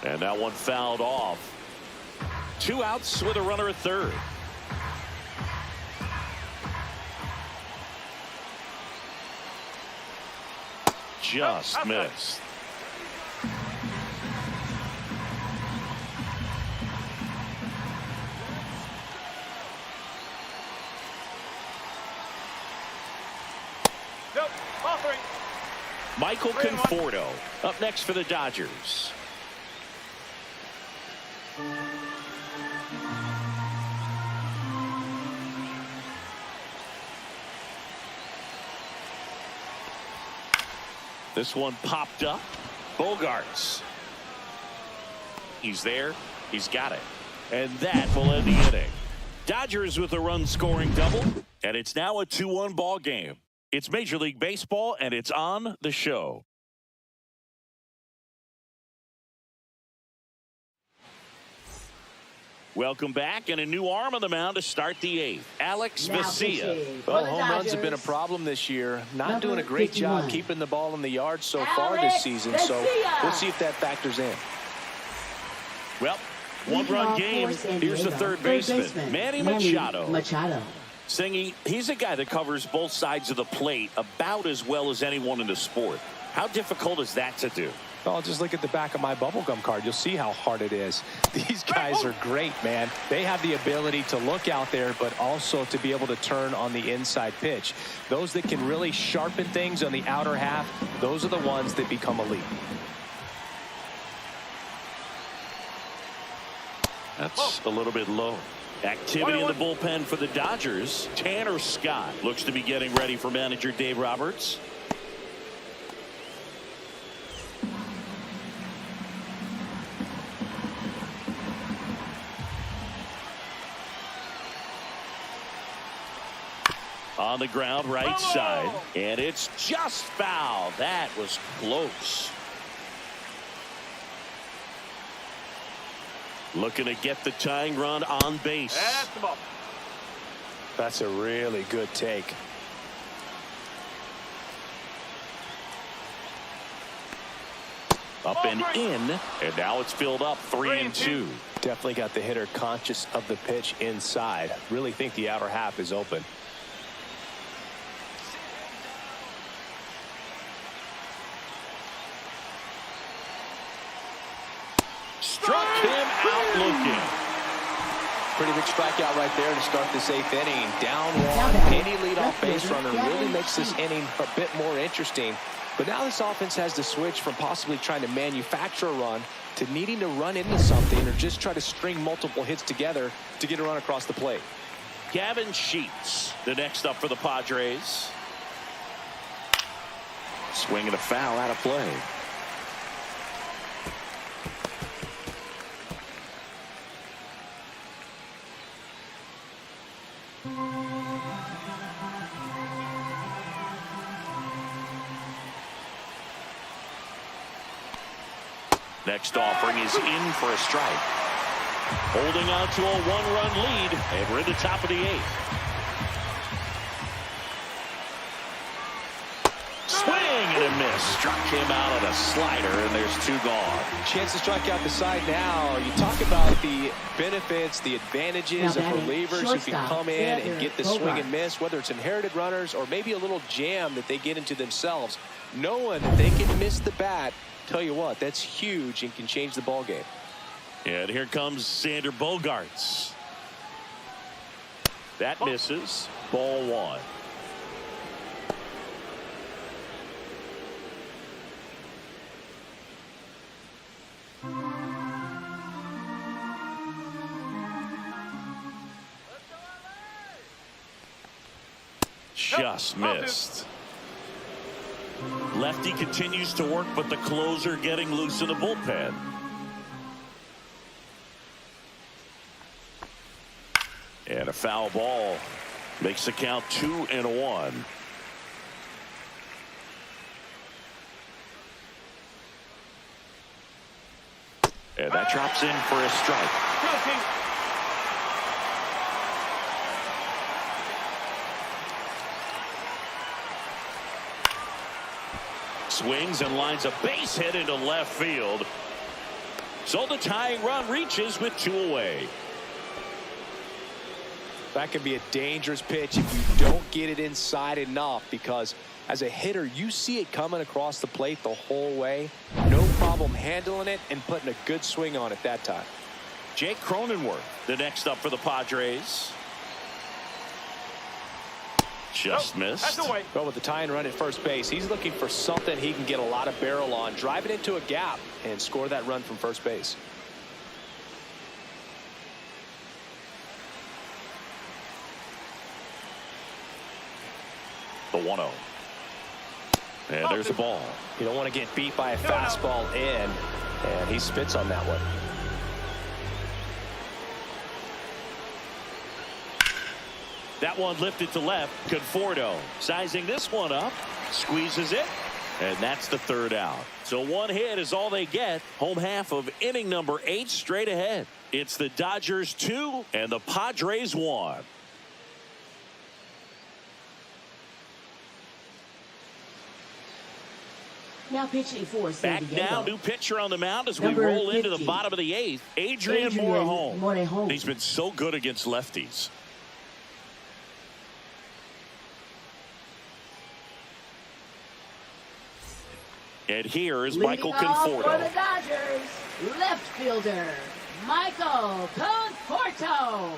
And that one fouled off. 2 outs with a runner at third. Just missed. Nope. Offering. Michael Conforto up next for the Dodgers. This one popped up. Bogarts. He's there. He's got it. And that will end the inning. Dodgers with a run-scoring double. And it's now a 2-1 ball game. It's Major League Baseball, and it's on the show. Welcome back, and a new arm on the mound to start the 8th. Alex Now Vesia. pitching for Well, the home runs have Dodgers. been a problem this year. Not Number doing a great 51. job keeping the ball in the yard so far Alex this season. So Vesia. we'll see if that factors in. Well, Leading one-run off game. for San Here's the Diego, third baseman, Manny Machado. Singy, he's a guy that covers both sides of the plate about as well as anyone in the sport. How difficult is that to do? Well, just look at the back of my bubblegum card. You'll see how hard it is. These guys are great, man. They have the ability to look out there, but also to be able to turn on the inside pitch. Those that can really sharpen things on the outer half, those are the ones that become elite. That's a little bit low. Activity in the bullpen for the Dodgers. Tanner Scott looks to be getting ready for manager Dave Roberts. On the ground, right side, and it's just foul. That was close. Looking to get the tying run on base. That's the ball. That's a really good take. Up and in, and now it's filled up 3-2. Definitely got the hitter conscious of the pitch inside. Really think the outer half is open. Struck him out looking. Pretty big strikeout right there to start this 8th inning. Down Now one, batting, any leadoff base runner really Gavin makes this Sheets. inning a bit more interesting. But now this offense has to switch from possibly trying to manufacture a run to needing to run into something or just try to string multiple hits together to get a run across the plate. Gavin Sheets, the next up for the Padres. Swinging a foul out of play. Next offering is in for a strike. Holding on to a one-run lead, and we're in the top of the 8th. Swing and a miss. Struck him out on a slider, and there's 2 gone. Chance to strike out the side now. You talk about the benefits, the advantages Now of batting, relievers who can shortstop, come in and Xander get the swing and Bogaerts. miss, whether it's inherited runners or maybe a little jam that they get into themselves. Knowing that they can miss the bat, tell you what, that's huge and can change the ball game. And here comes Xander Bogaerts. That misses. Ball 1. Just missed. Lefty continues to work, but the closer getting loose in the bullpen. And a foul ball makes the count 2-1. And that drops in for a strike. Swings and lines a base hit into left field. So the tying run reaches with 2 away. That can be a dangerous pitch if you don't get it inside enough, because as a hitter, you see it coming across the plate the whole way. No problem handling it and putting a good swing on it that time. Jake Cronenworth, the next up for the Padres. Just missed. That's away. But with the tying run at first base, he's looking for something he can get a lot of barrel on, drive it into a gap, and score that run from first base. The 1-0. And there's the ball. You don't want to get beat by a fastball in, and he spits on that one. That one lifted to left. Conforto sizing this one up. Squeezes it. And that's the 3rd out. So 1 hit is all they get. Home half of inning number 8 straight ahead. It's the Dodgers 2 and the Padres 1. Now pitching for San Back Diego. now, new pitcher on the mound as Number we roll 50. into the bottom of the 8th. Adrian Morejon. Morejon. He's been so good against lefties. And here is Michael Leading off for the Conforto. Dodgers, left fielder, Michael Conforto.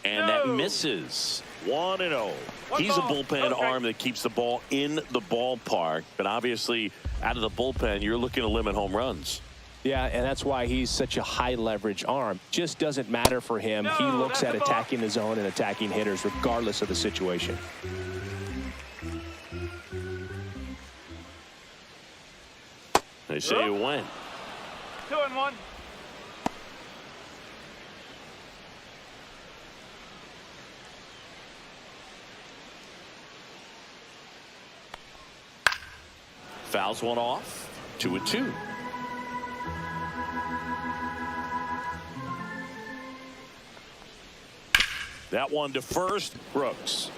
And that misses. 1-0. He's a bullpen arm that keeps the ball in the ballpark. But obviously, out of the bullpen, you're looking to limit home runs. Yeah, and that's why he's such a high leverage arm. Just doesn't matter for him. He looks at attacking the zone and attacking hitters regardless of the situation. They say it went. 2-1. Fouls one off. 2-2. That one to first. Brooks.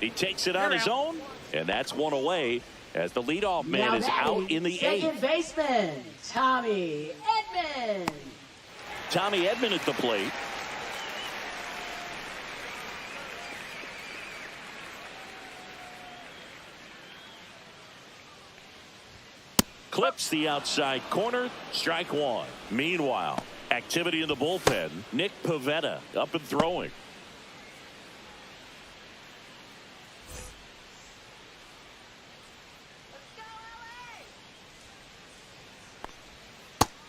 He takes it on his own, and that's one away as the leadoff man Now is out in the 8th. second baseman, Tommy Edman. Tommy Edman at the plate. Clips the outside corner. Strike one. Meanwhile, activity in the bullpen. Nick Pivetta up and throwing.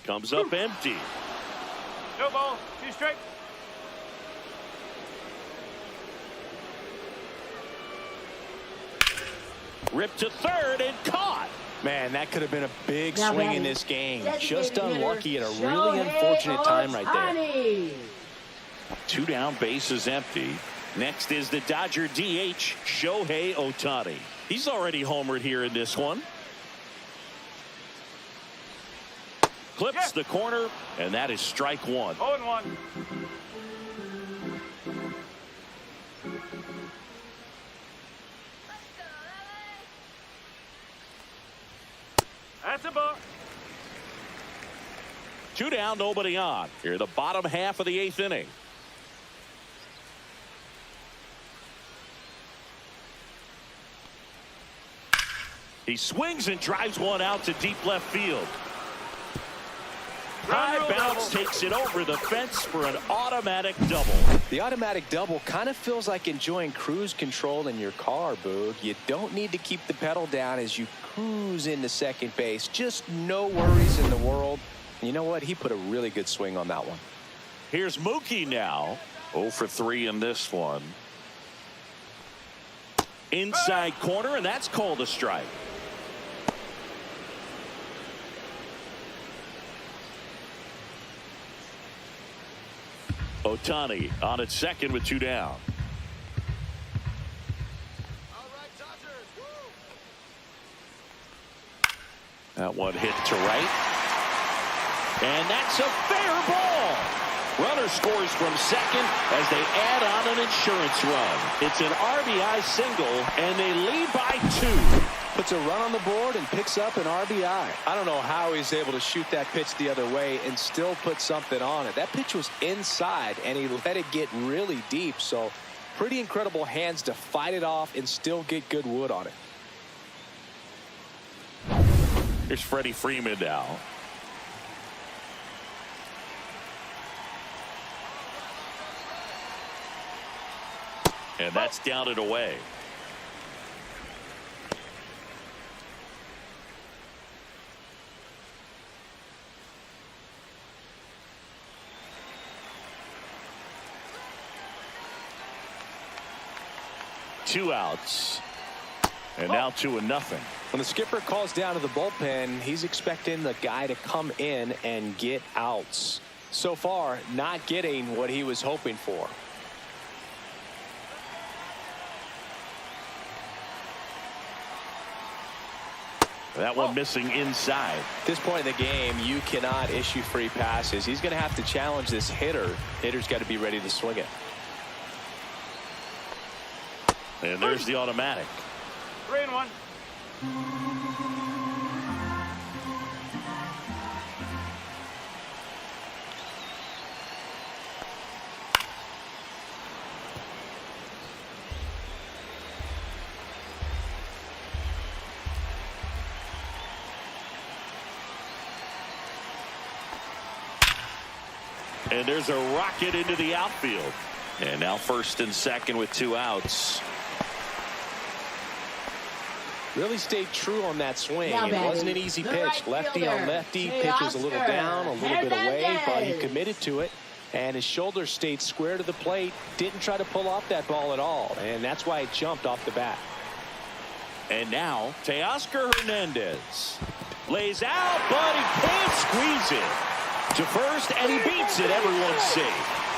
Comes up empty. No ball. 2 strike. Ripped to third and caught. Man, that could have been a big Now swing batting, in this game. designated Just unlucky at a hitter, really Shohei unfortunate time right there. Ohtani. 2 down, bases empty. Next is the Dodger DH, Shohei Ohtani. He's already homered here in this one. Clips the corner, and that is strike one. 0-1. That's a ball. 2 down, nobody on. Here, the bottom half of the 8th inning. He swings and drives one out to deep left field. High bounce takes it over the fence for an automatic double. The automatic double kind of feels like enjoying cruise control in your car, Boog. You don't need to keep the pedal down as you cruise into second base. Just no worries in the world. You know what? He put a really good swing on that one. Here's Mookie now. 0 for 3 in this one. Inside corner, and that's called a strike. Ohtani on at second with 2 down. That one hit to right. And that's a fair ball. Runner scores from second as they add on an insurance run. It's an RBI single, and they lead by 2. Puts a run on the board and picks up an RBI. I don't know how he's able to shoot that pitch the other way and still put something on it. That pitch was inside, and he let it get really deep. So pretty incredible hands to fight it off and still get good wood on it. Here's Freddie Freeman now. And that's down and away. Two outs. And now 2-0. When the skipper calls down to the bullpen, he's expecting the guy to come in and get outs. So far, not getting what he was hoping for. That one missing inside. At this point in the game, you cannot issue free passes. He's going to have to challenge this hitter. Hitter's got to be ready to swing it. And there's the automatic. 3-1. And there's a rocket into the outfield. And now first and second with 2 outs. Really stayed true on that swing. Now It batting, wasn't an easy the pitch. right Lefty fielder, on lefty. J. Pitch was a little Oscar down, a little bit away, but he Hernandez. committed to it. And his shoulder stayed square to the plate. Didn't try to pull off that ball at all. And that's why it jumped off the bat. And now Teoscar Hernandez lays out, but he can't squeeze it to first, and he beats it. Everyone's safe.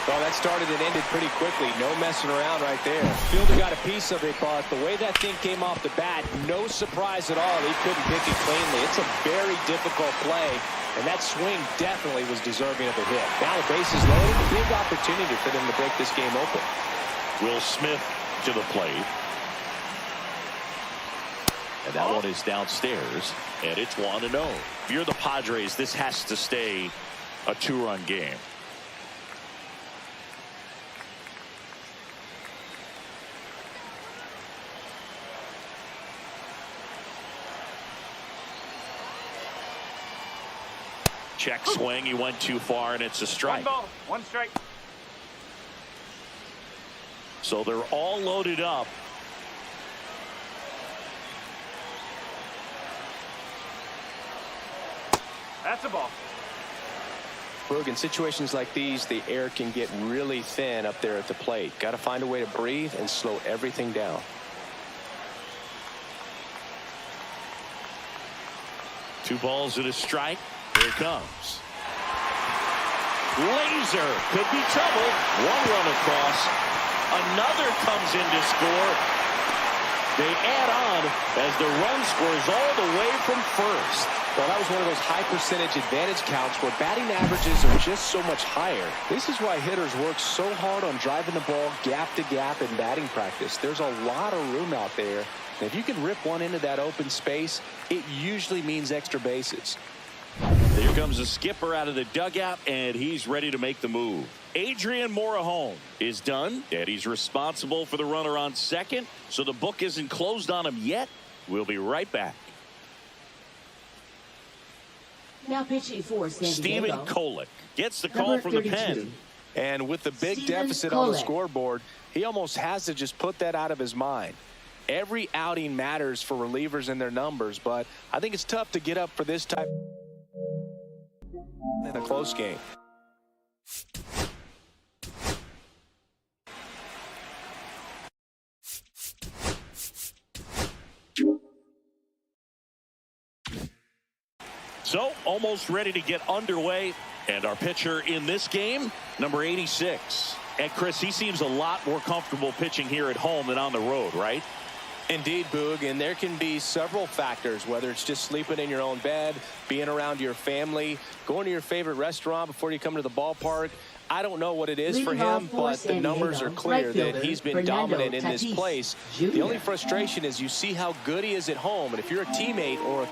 Well, that started and ended pretty quickly. No messing around right there. Fielder got a piece of it, but the way that thing came off the bat, no surprise at all. He couldn't pick it cleanly. It's a very difficult play, and that swing definitely was deserving of a hit. Now the bases loaded, a big opportunity for them to break this game open. Will Smith to the plate. And that one is downstairs, and it's 1-0. If you're the Padres, this has to stay a 2-run game. Check swing. He went too far, and it's a 1 strike. ball, 1 strike. So they're all loaded up. That's a ball. Boog, in situations like these, the air can get really thin up there at the plate. Got to find a way to breathe and slow everything down. 2 balls and a strike. Here it comes. Laser could be trouble. 1 run across. Another comes in to score. They add on as the run scores all the way from first. Well, that was one of those high percentage advantage counts where batting averages are just so much higher. This is why hitters work so hard on driving the ball gap to gap in batting practice. There's a lot of room out there. And if you can rip one into that open space, it usually means extra bases. Here comes the skipper out of the dugout, and he's ready to make the move. Adrian Morejon is done, and he's responsible for the runner on second, so the book isn't closed on him yet. We'll be right back. Now pitching for San Steven Diego. Kolek gets the call Number from the 32. pen. And with the big Steven deficit on the Kolek. scoreboard, he almost has to just put that out of his mind. Every outing matters for relievers and their numbers, but I think it's tough to get up for this type in a close game. So almost ready to get underway. And our pitcher in this game, number 86. And Chris, he seems a lot more comfortable pitching here at home than on the road, right? Indeed, Boog, and there can be several factors, whether it's just sleeping in your own bed, being around your family, going to your favorite restaurant before you come to the ballpark. I don't know what it is for Leading off him, for but the San numbers Diego, are clear right that fielder, he's been Fernando dominant in this Tatis place. Jr. The only frustration is you see how good he is at home, and if you're a teammate or a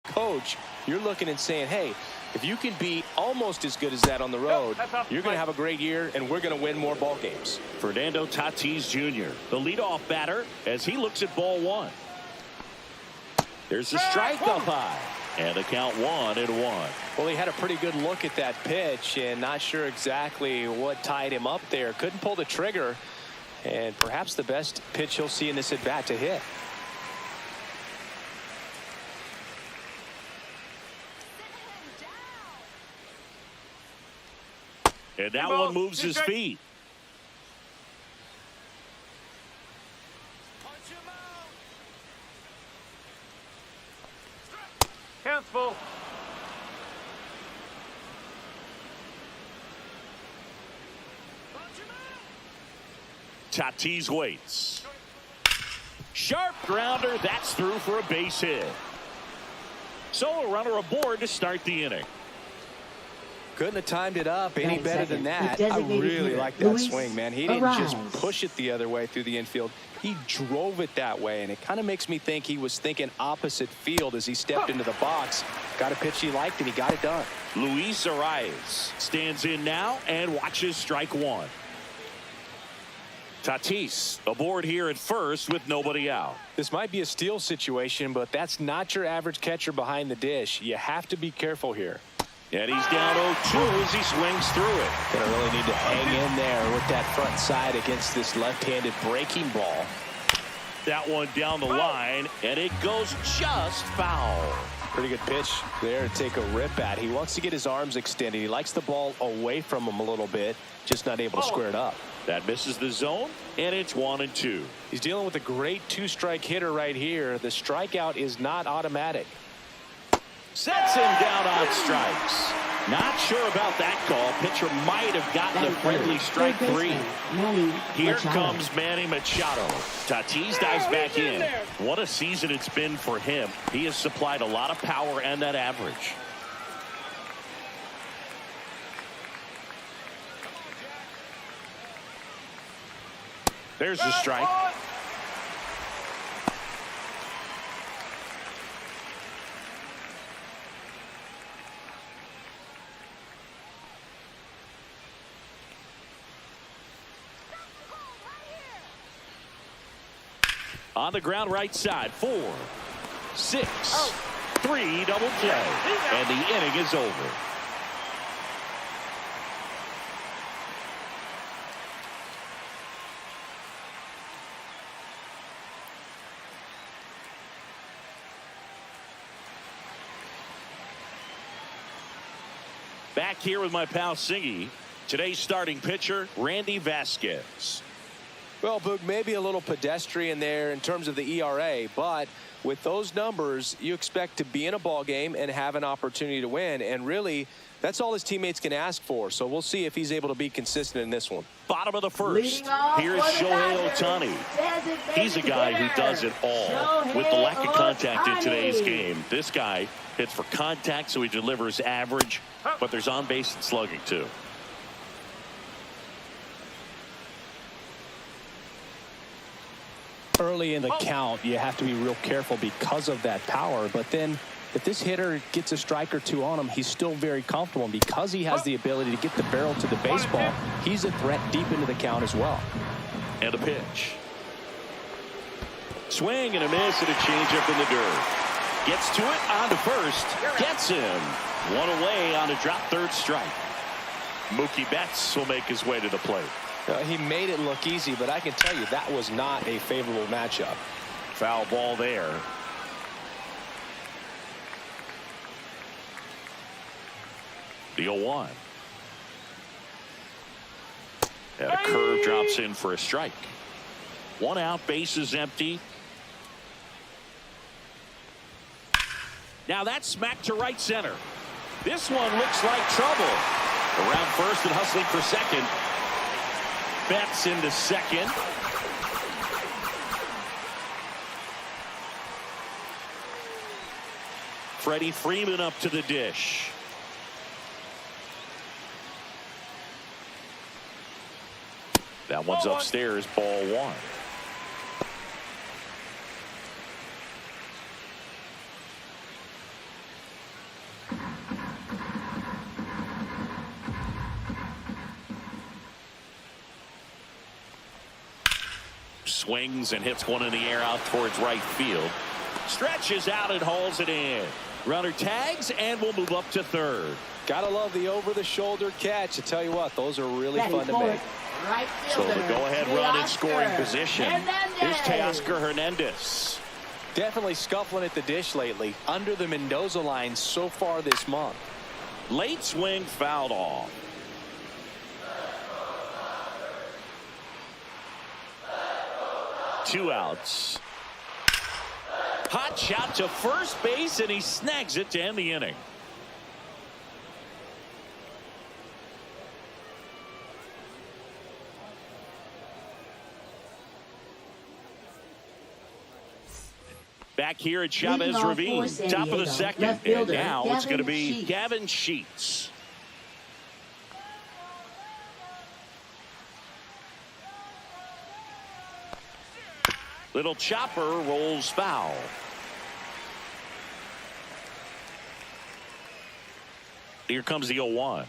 coach, you're looking and saying, hey, if you can be almost as good as that on the road, that's off the you're going to plate. have a great year, and we're going to win more ball games. Fernando Tatis Jr., the leadoff batter, as he looks at ball 1. There's a strike up high. And the count 1-1. Well, he had a pretty good look at that pitch and not sure exactly what tied him up there. Couldn't pull the trigger, and perhaps the best pitch he'll see in this at-bat to hit. And that Ball, one moves his strike. feet. Counts full. Tatis waits. Sharp grounder. That's through for a base hit. So a runner aboard to start the inning. Couldn't have timed it up any better than that. The I designated really hitter, like that Luis swing, man. He didn't just Arise. push it the other way through the infield. He drove it that way, and it kind of makes me think he was thinking opposite field as he stepped into the box. Got a pitch he liked, and he got it done. Luis Arise stands in now and watches strike one. Tatis aboard here at first with nobody out. This might be a steal situation, but that's not your average catcher behind the dish. You have to be careful here. And he's down 0-2 as he swings through it. Gonna really need to hang in there with that front side against this left-handed breaking ball. That one down the line, and it goes just foul. Pretty good pitch there to take a rip at. He wants to get his arms extended. He likes the ball away from him a little bit, just not able to square it up. That misses the zone, and it's 1-2. He's dealing with a great two-strike hitter right here. The strikeout is not automatic. Sets him down on strikes. Not sure about that call. Pitcher might have gotten a friendly strike three. Here comes Manny Machado. Tatis dives back in. What a season it's been for him. He has supplied a lot of power and that average. There's the strike. On the ground right side, 4, 6, 3 double play, and the inning is over. Back here with my pal Singy. Today's starting pitcher, Randy Vasquez. Well, Boog, maybe a little pedestrian there in terms of the ERA, but with those numbers, you expect to be in a ball game and have an opportunity to win. And really, that's all his teammates can ask for. So we'll see if he's able to be consistent in this one. Bottom of the first. Here's Shohei Ohtani. He's a guy who does it all with the lack of contact in today's game. This guy hits for contact, so he delivers average, but there's on base and slugging too. Early in the count, you have to be real careful because of that power. But then if this hitter gets a strike or two on him, he's still very comfortable. And because he has the ability to get the barrel to the baseball, he's a threat deep into the count as well. And a pitch. Swing and a miss and a changeup in the dirt. Gets to it on to first. Gets him. One away on a drop third strike. Mookie Betts will make his way to the plate. He made it look easy, but I can tell you that was not a favorable matchup. Foul ball there. The 0-1. And a curve drops in for a strike. One out, base is empty. Now that's smacked to right center. This one looks like trouble. Around first and hustling for second. Betts into second. Freddie Freeman up to the dish. That one's upstairs, ball one. Swings and hits one in the air out towards right field. Stretches out and hauls it in. Runner tags and will move up to third. Gotta love the over-the-shoulder catch. I tell you what, those are really fun to make. Right So the fielder, go-ahead run in Teoscar scoring position. Here's Hernandez. Teoscar Hernandez. Definitely scuffling at the dish lately. Under the Mendoza line so far this month. Late swing fouled off. Two outs. Hot shot to first base, and he snags it to end the inning. back here at Leading Chavez off for Ravine. San Top of the Diego, second. left And fielder, now it's going to Gavin be Sheets. Gavin Sheets. Little chopper rolls foul. Here comes the 0-1.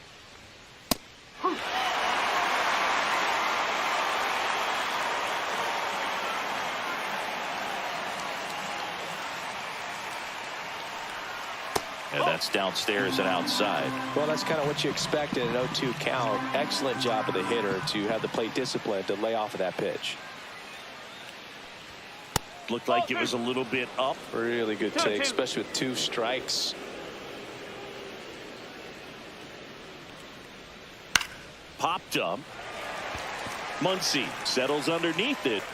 And that's downstairs and outside. Well, that's kind of what you expect in an 0-2 count. Excellent job of the hitter to have the plate discipline to lay off of that pitch. Looked like it was a little bit up. Really good take, especially with 2 strikes. Popped up. Muncy settles underneath it.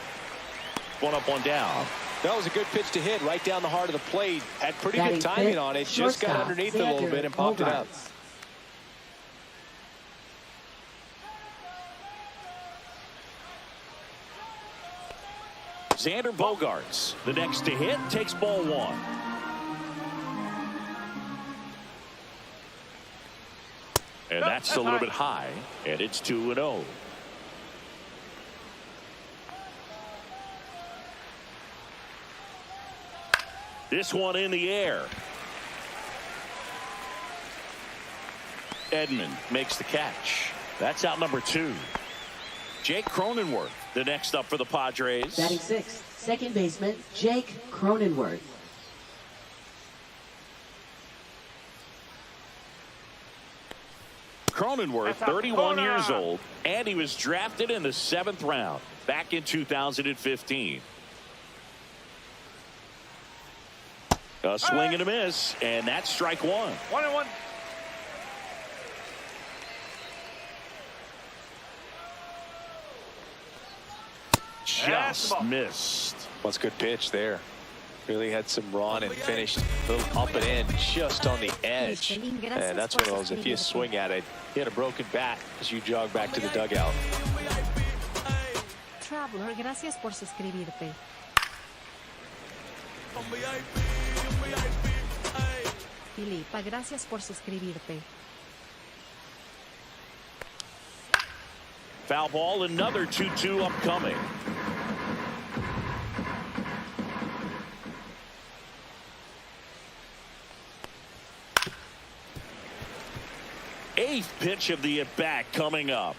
1 up, 1 down. That was a good pitch to hit right down the heart of the plate. Had pretty good timing on it. Just got underneath it a little bit and popped it up. Xander Bogaerts, the next to hit, takes ball 1. And that's a little bit high, and it's 2-0. This one in the air. Edman makes the catch. That's out number 2. Jake Cronenworth, the next up for the Padres. Batting 6th, second baseman Jake Cronenworth. Cronenworth, 31 years old, and he was drafted in the 7th round back in 2015. A swing and a miss, and that's strike 1. 1-1. Just missed. Well, it's a good pitch there. Really had some run and finished a little up and in just on the edge. And that's one of those, if you swing at it, you had a broken bat as you jog back to the dugout. Traveler, gracias por suscribirte. Filipa, gracias por suscribirte. Foul ball, another 2-2 upcoming. Eighth pitch of the at-bat coming up.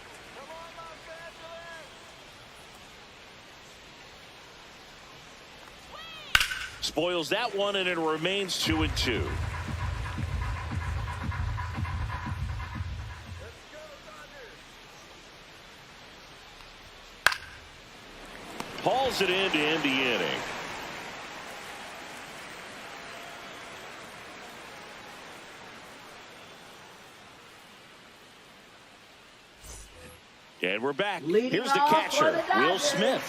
Spoils that one, and it remains 2-2. Hauls it in to end the inning. And we're back. Here's the catcher, Will Smith.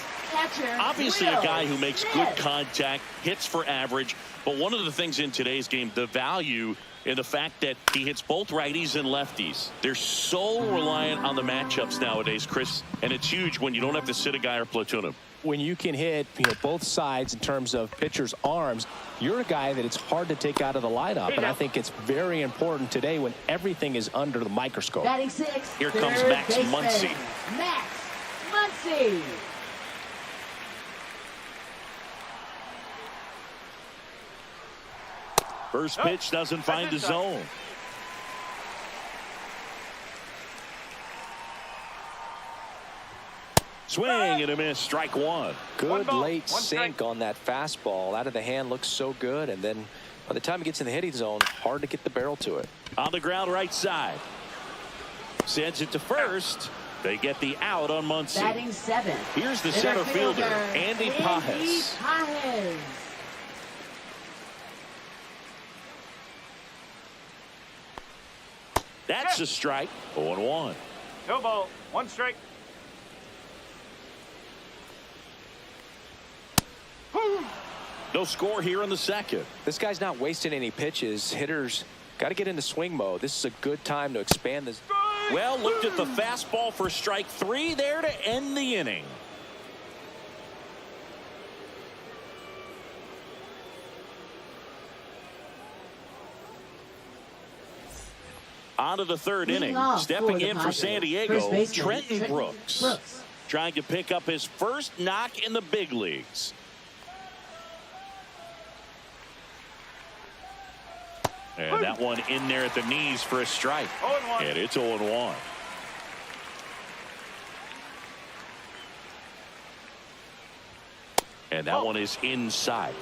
Obviously a guy who makes good contact, hits for average, but one of the things in today's game, the value in the fact that he hits both righties and lefties. They're so reliant on the matchups nowadays, Chris, and it's huge when you don't have to sit a guy or platoon him. When you can hit, both sides in terms of pitchers' arms, you're a guy that it's hard to take out of the lineup, and I think it's very important today when everything is under the microscope. Batting 6th, Here comes Max Muncy. Max Muncy. First pitch doesn't find the zone. Swing and a miss, strike 1. Good late sink on that fastball. Out of the hand, looks so good, and then by the time it gets in the hitting zone, hard to get the barrel to it. On the ground right side. Sends it to first. They get the out on Muncy. Batting 7th. Here's the center fielder, Andy Pages. That's a strike. 0-1. No ball. 1 strike. No score here in the second. This guy's not wasting any pitches. Hitters got to get into swing mode. This is a good time to expand this. Well, looked at the fastball for strike 3 there to end the inning. On to the third Leading inning. off Stepping for the in for Padres, San Diego, first baseman, Trenton Brooks. Trying to pick up his first knock in the big leagues. And that one in there at the knees for a strike. 0-1. And it's 0-1. And that one is inside.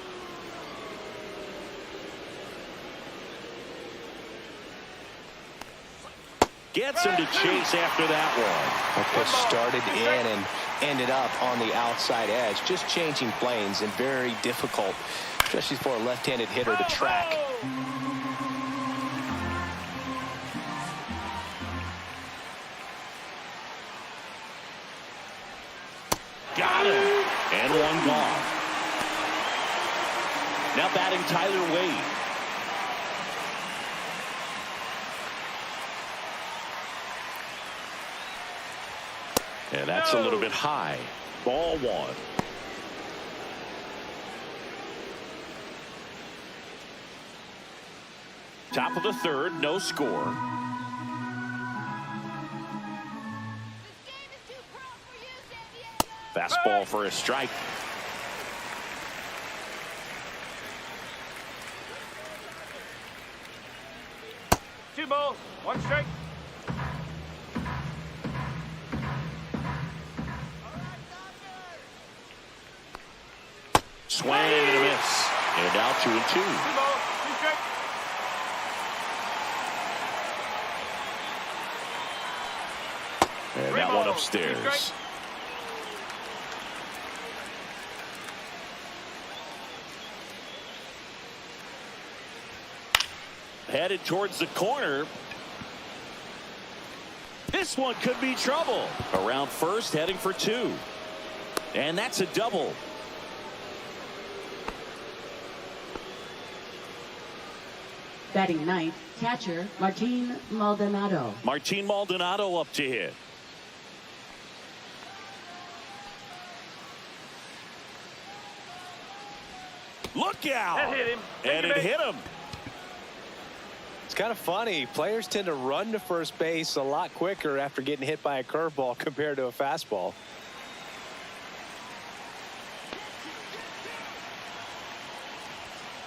Gets him to chase after that one. That pitch started in and ended up on the outside edge. Just changing planes and very difficult, especially for a left-handed hitter to track. Got him. And one gone. Now batting Tyler Wade. And that's a little bit high. Ball one. Top of the third, no score. Fastball for a strike. Two balls, one strike. Swing and a miss. And now 2-2. Two balls, two strikes. And that one upstairs. Headed towards the corner. This one could be trouble. Around first, heading for two. And that's a double. Batting ninth, catcher Martin Maldonado. Martin Maldonado up to hit. Look out. That hit him. And it hit him. It's kind of funny. Players tend to run to first base a lot quicker after getting hit by a curveball compared to a fastball.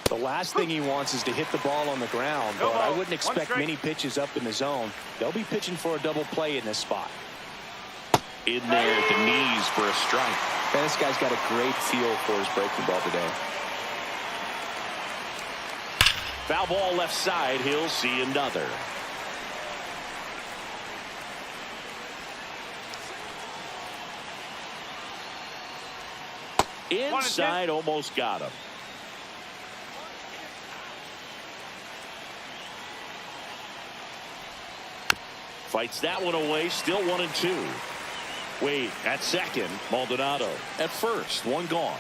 The last thing he wants is to hit the ball on the ground, but I wouldn't expect many pitches up in the zone. They'll be pitching for a double play in this spot. In there at the knees for a strike. Man, this guy's got a great feel for his breaking ball today. Foul ball left side. He'll see another. Inside, almost got him. Fights that one away. Still 1-2. Wade at second. Maldonado at first. One gone.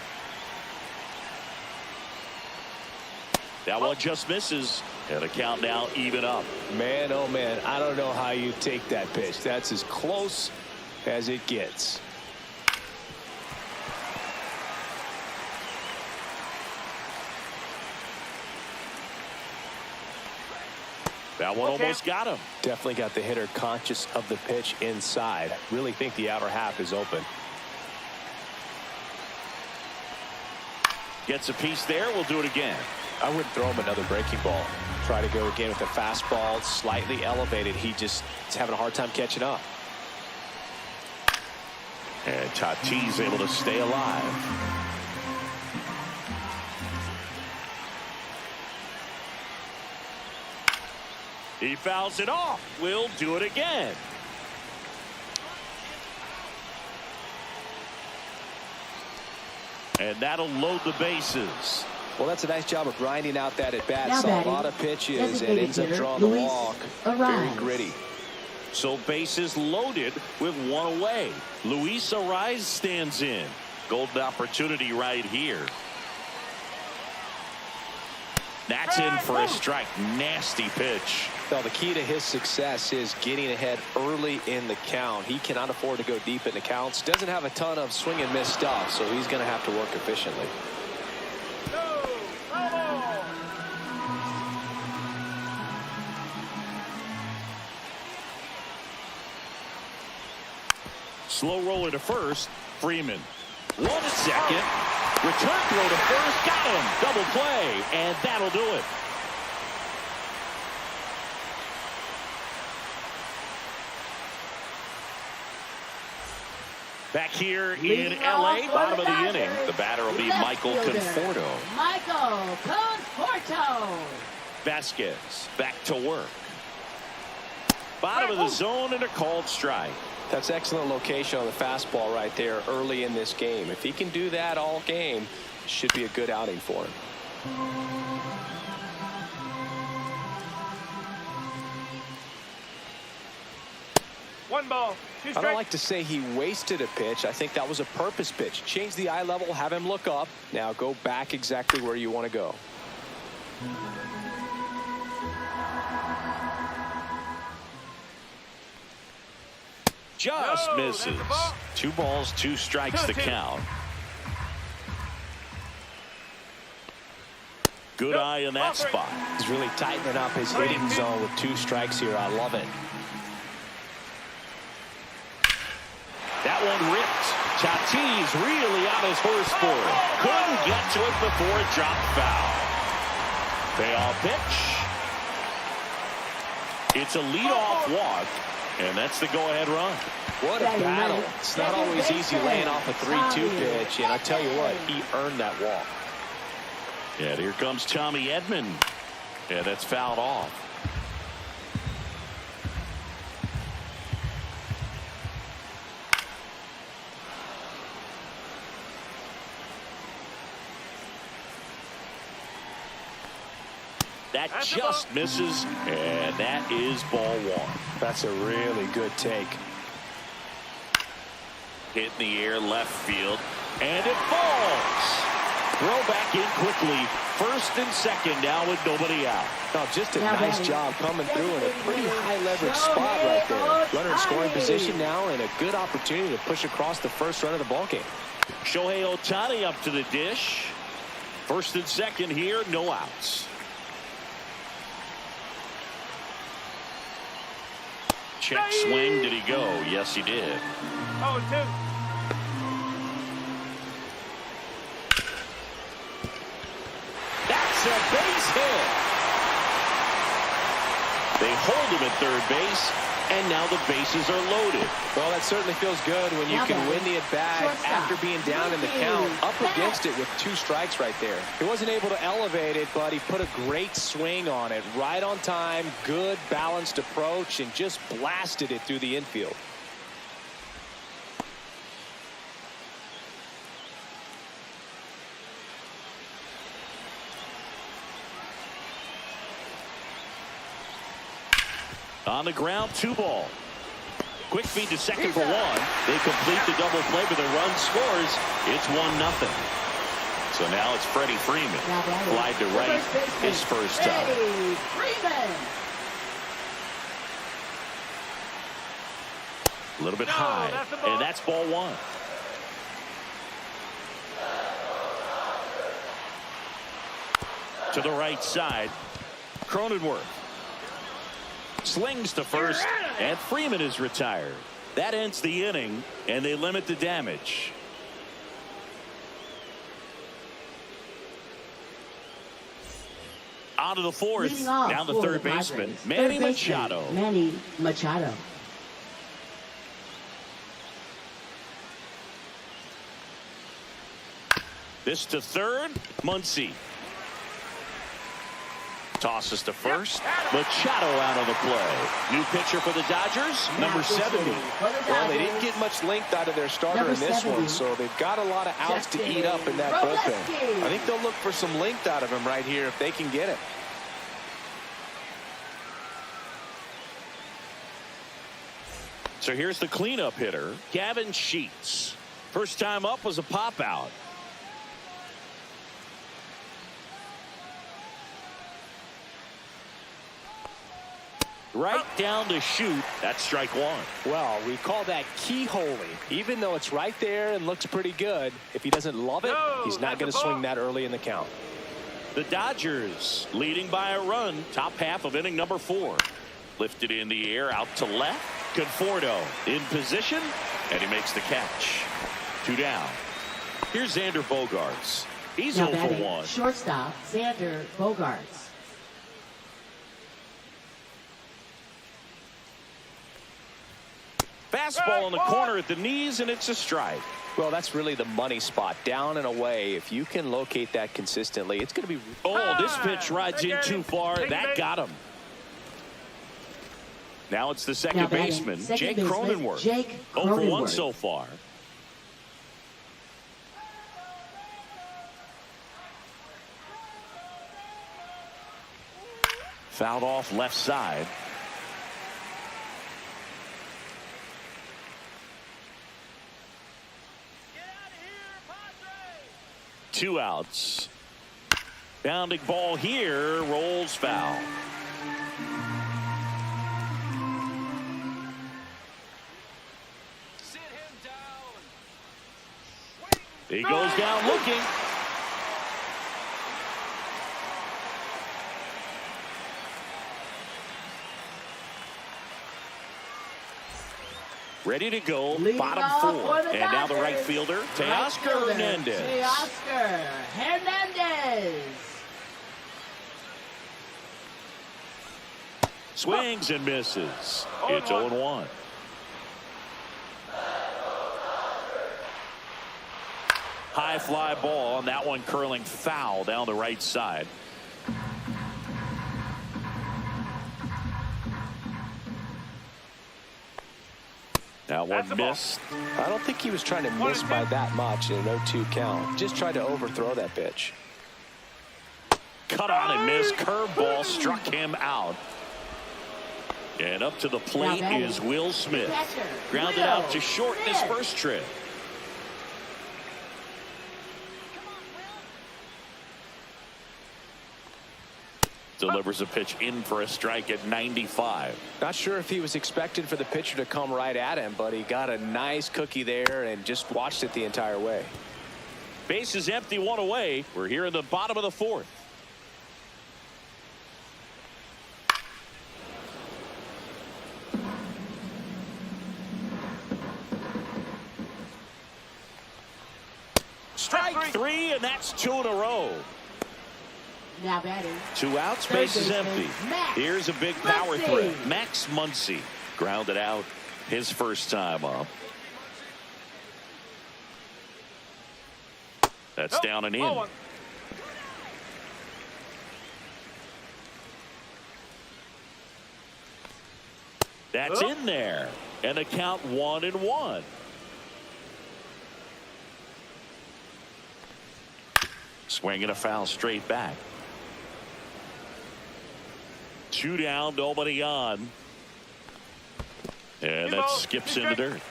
That one just misses. And a count now even up. Man, oh man, I don't know how you take that pitch. That's as close as it gets. That one almost got him. Definitely got the hitter conscious of the pitch inside. Really think the outer half is open. Gets a piece there. We'll do it again. I wouldn't throw him another breaking ball. Try to go again with a fastball slightly elevated. He just is having a hard time catching up. And Tatis able to stay alive. He fouls it off. We'll do it again. And that'll load the bases. Well, that's a nice job of grinding out that at bat. Now Saw batting, a lot of pitches and ends up hitter, drawing the Luis walk. Very Arraez. gritty. So bases loaded with one away. Luis Arraez stands in. Golden opportunity right here. That's in for a strike. Nasty pitch. Well, the key to his success is getting ahead early in the count. He cannot afford to go deep in the counts. Doesn't have a ton of swing and miss stuff, so he's going to have to work efficiently. Slow roller to first. Freeman. 1 second. Return throw to first. Got him. Double play. And that'll do it. Back here in L.A., bottom of the inning. The batter will be Michael Conforto. Michael Conforto. Vasquez back to work. Bottom of the zone and a called strike. That's excellent location on the fastball right there early in this game. If he can do that all game, it should be a good outing for him. One ball, two I strikes. don't like to say he wasted a pitch. I think that was a purpose pitch. Change the eye level, have him look up. Now go back exactly where you want to go. Just No, misses. that's the ball. 2 balls, 2 strikes to count. Good eye in that spot. He's really tightening up his hitting zone with 2 strikes here. I love it. That one ripped. Tatis really on his horse for it. Couldn't get to it before it dropped foul. Payoff pitch. It's a leadoff walk, and that's the go-ahead run. What a battle. It's not always easy laying off a 3-2 pitch, and I tell you what, he earned that walk. And here comes Tommy Edman. And that's fouled off. That just misses, and that is ball 1. That's a really good take. Hit in the air, left field, and it falls. Throw back in quickly. First and second now with nobody out. Oh, just a nice job coming through in a pretty high leverage spot right there. Runner in scoring position now and a good opportunity to push across the first run of the ballgame. Shohei Ohtani up to the dish. First and second here, no outs. Check swing, did he go? Yes, he did. 0-2. That's a base hit. They hold him at third base, and now the bases are loaded. Well, that certainly feels good when you can win the at-bat after being down in the count, up against it with 2 strikes right there. He wasn't able to elevate it, but he put a great swing on it. Right on time, good balanced approach, and just blasted it through the infield. On the ground, 2 ball. Quick feed to second for 1. They complete the double play, but the run scores. It's 1-0. So now it's Freddie Freeman. Flied to right, his first time. A little bit high, and that's ball 1. To the right side, Cronenworth. Slings to first, and Freeman is retired. That ends the inning, and they limit the damage. On to the 4th, down the third baseman, Manny Machado. Manny Machado. This to third, Muncy. Tosses to first. Machado out of the play. New pitcher for the Dodgers, number 70. Well, they didn't get much length out of their starter in this one, so they've got a lot of outs to eat up in that bullpen. I think they'll look for some length out of him right here if they can get it. So here's the cleanup hitter, Gavin Sheets. First time up was a pop out. Right down to shoot. That's strike 1. Well, we call that keyholing. Even though it's right there and looks pretty good, if he doesn't love it, he's not going to swing that early in the count. The Dodgers leading by a run. Top half of inning number 4. Lifted in the air out to left. Conforto in position, and he makes the catch. 2 down. Here's Xander Bogaerts. He's Now 0 for batting, 1. shortstop, Xander Bogaerts. Fastball in the corner at the knees, and it's a strike. Well, that's really the money spot, down and away. If you can locate that consistently, it's going to be... Oh, this pitch rides in too far. That got him. Now it's the Now second batting, baseman, second Jake baseman, Cronenworth. Jake 0 for 1 Cronenworth. so far. Fouled off left side. Two outs. Bounding ball here, rolls foul. He goes down looking. Ready to go, Leading bottom off 4. for the And now the right Dodgers. fielder, Right Teoscar fielder, Hernandez. Teoscar Hernandez. Swings and misses. Oh, It's one. 0-1. High fly ball, and that one curling foul down the right side. That one That's the ball. missed. I don't think he was trying to miss by that much in an 0-2 count. Just tried to overthrow that pitch. Cut on and miss. Curveball struck him out. And up to the plate Now batting, is Will Smith. catcher, Grounded Will out to short in his Smith. first trip. Delivers a pitch in for a strike at 95. Not sure if he was expected for the pitcher to come right at him, but he got a nice cookie there and just watched it the entire way. Base is empty, 1 away. We're here in the bottom of the 4th. Strike 3, and that's 2 in a row. Now batting, 2 outs, third base is baseman, empty. Max Here's a big power Muncy. threat. Max Muncy grounded out his first time up. That's down and in. Ball 1. That's in there. And the count 1-1. Swinging a foul straight back. 2 down, nobody on. And that skips in the dirt.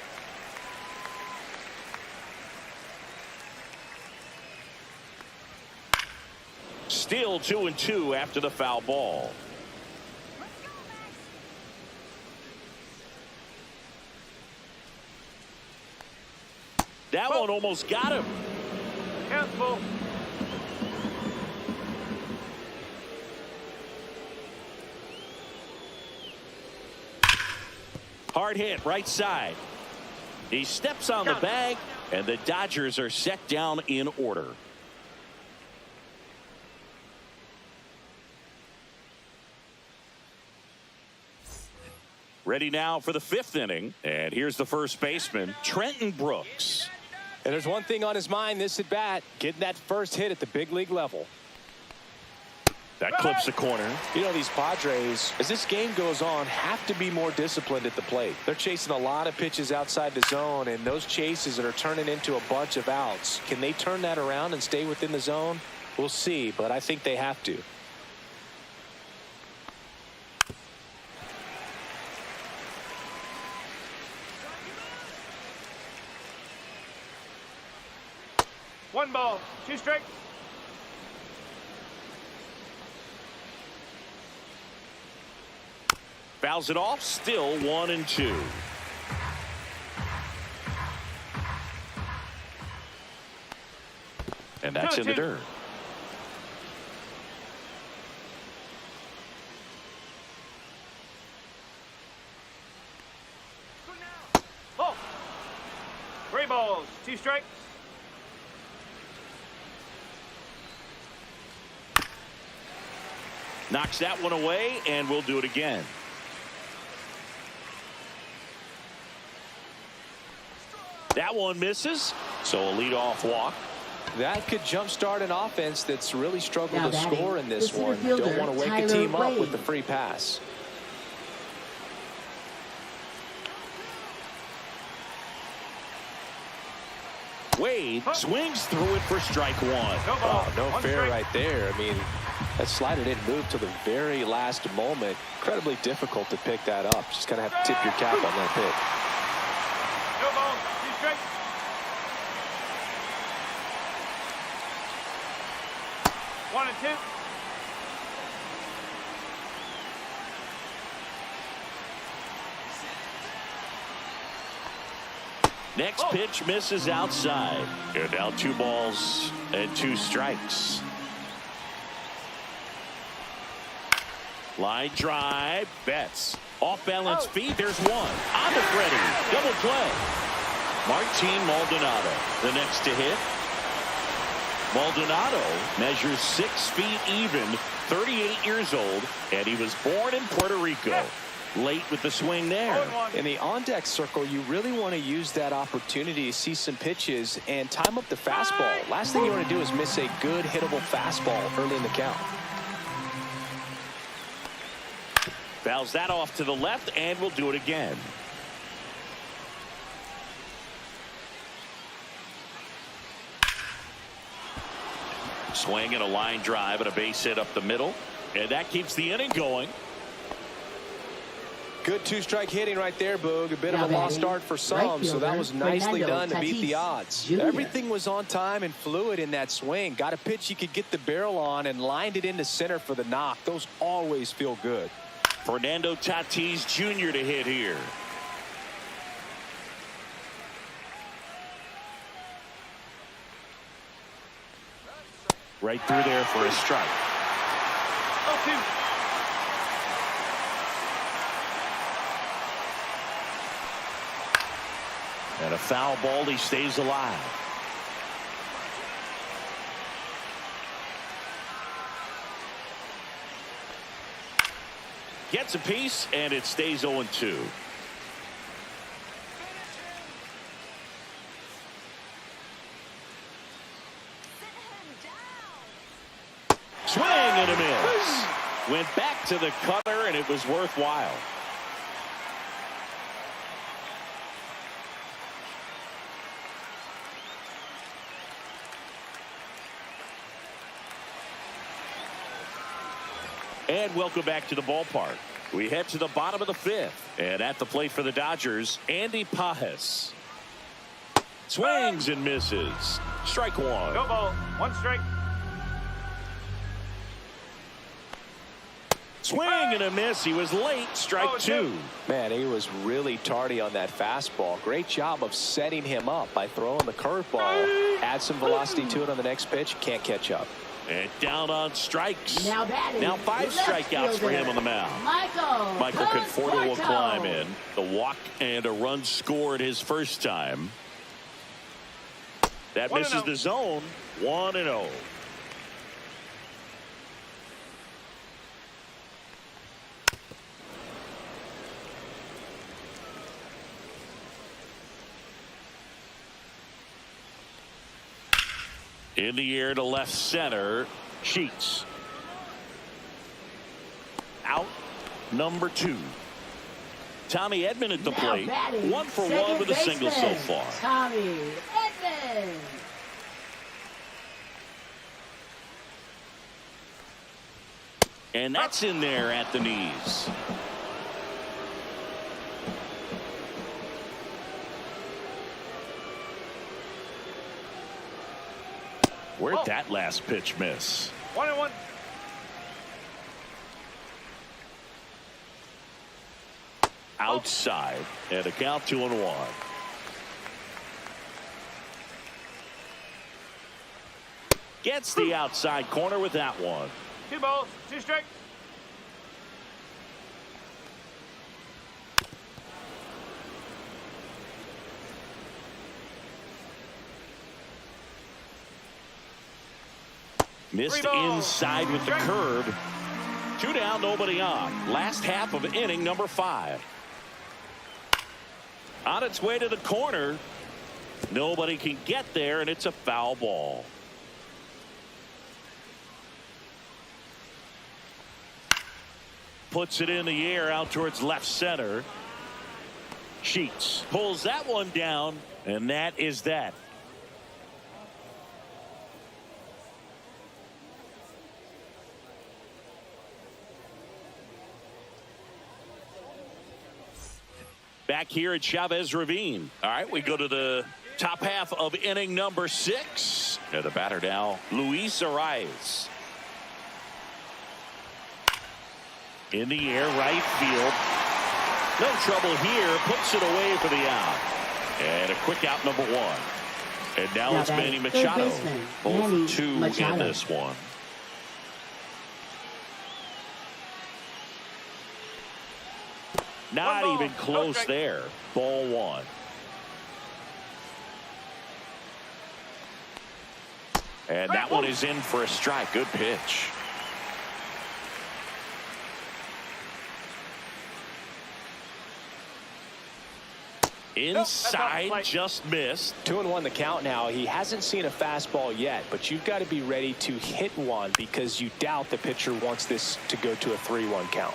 Still 2-2 after the foul ball. That one almost got him. Handful. Hard hit, right side. He steps on the bag, and the Dodgers are set down in order. Ready now for the 5th inning, and here's the first baseman, Trenton Brooks. And there's one thing on his mind this at bat, getting that first hit at the big league level. That clips the corner. You know, these Padres, as this game goes on, have to be more disciplined at the plate. They're chasing a lot of pitches outside the zone, and those chases that are turning into a bunch of outs. Can they turn that around and stay within the zone? We'll see, but I think they have to. One ball, 2 strikes. Fouls it off, still 1-2. And that's in the 2-2. dirt. 3 balls, 2 strikes. Knocks that one away, and we'll do it again. That one misses, so a leadoff walk. That could jumpstart an offense that's really struggled Now to batting, score in this the center one. fielder, Don't want to wake a Tyler team up Wade. with the free pass. Wade swings through it for strike one. No ball, Oh, no 1 fair strike. right there. I mean, that slider didn't move till the very last moment. Incredibly difficult to pick that up. Just kind of have to tip your cap on that pick. No ball, 2 strikes. 1 and 2. Next pitch misses outside. And now 2 balls and 2 strikes. Line drive. Betts. Off balance feet. There's one. On to Freddie. Double play. Martin Maldonado, the next to hit. Maldonado measures 6 feet even, 38 years old, and he was born in Puerto Rico. Late with the swing there. In the on-deck circle, you really want to use that opportunity to see some pitches and time up the fastball. Last thing you want to do is miss a good hittable fastball early in the count. Fouls that off to the left, and we'll do it again. Swing and a line drive and a base hit up the middle, and that keeps the inning going. Good 2-strike hitting right there, Boog. A bit Now of a lost batting, start for some, right so that fielder, was nicely Fernando done to beat the Tatis odds. Jr. Everything was on time and fluid in that swing. Got a pitch you could get the barrel on and lined it into center for the knock. Those always feel good. Fernando Tatis Jr. to hit here. Right through there for a strike. 0-2. And a foul ball, he stays alive. Gets a piece, and it stays 0-2. Swing and a miss. Went back to the cutter, and it was worthwhile. And welcome back to the ballpark. We head to the bottom of the 5th. And at the plate for the Dodgers, Andy Pajes. Swings and misses. Strike 1. No ball, 1 strike. Swing and a miss. He was late. Strike 2. Man, he was really tardy on that fastball. Great job of setting him up by throwing the curveball. Add some velocity to it on the next pitch. Can't catch up. And down on strikes. Now batting, Now 5 left strikeouts for him on the mound. Michael Conforto will climb in. The walk and a run scored his first time. That misses the zone. 1-0. In the air to left center. Sheets. Out number 2. Tommy Edman at the plate. 1 for 1 with a single so far. Tommy Edman. And that's in there at the knees. Where'd that last pitch miss? 1-1. Outside, and a count 2-1. Gets the outside corner with that one. 2 balls, 2 strikes. Missed inside with the curve. 2 down, nobody on. Last half of inning number 5. On its way to the corner. Nobody can get there, and it's a foul ball. Puts it in the air out towards left center. Sheets pulls that one down, and that is that. Back here at Chavez Ravine. All right, we go to the top half of inning number 6. And the batter now, Luis Arias. In the air, right field. No trouble here. Puts it away for the out. And a quick out, number 1. And now it's Manny Machado. 0-2 in this one. Not even close there. Ball 1. And that one is in for a strike. Good pitch. Inside, just missed. 2-1 the count now. He hasn't seen a fastball yet, but you've got to be ready to hit one because you doubt the pitcher wants this to go to a 3-1 count.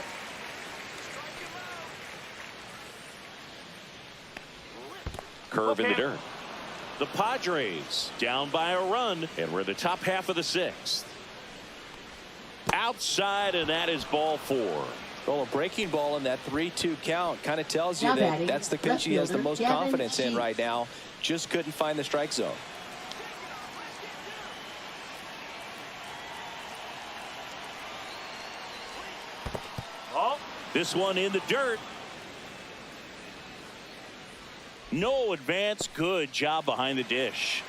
Curve in the dirt. The Padres down by a run, and we're in the top half of the 6th. Outside, and that is ball 4. Well, a breaking ball in that 3-2 count kind of tells you that that's the pitch he has the most confidence in right now. Just couldn't find the strike zone. This one in the dirt. No advance. Good job behind the dish.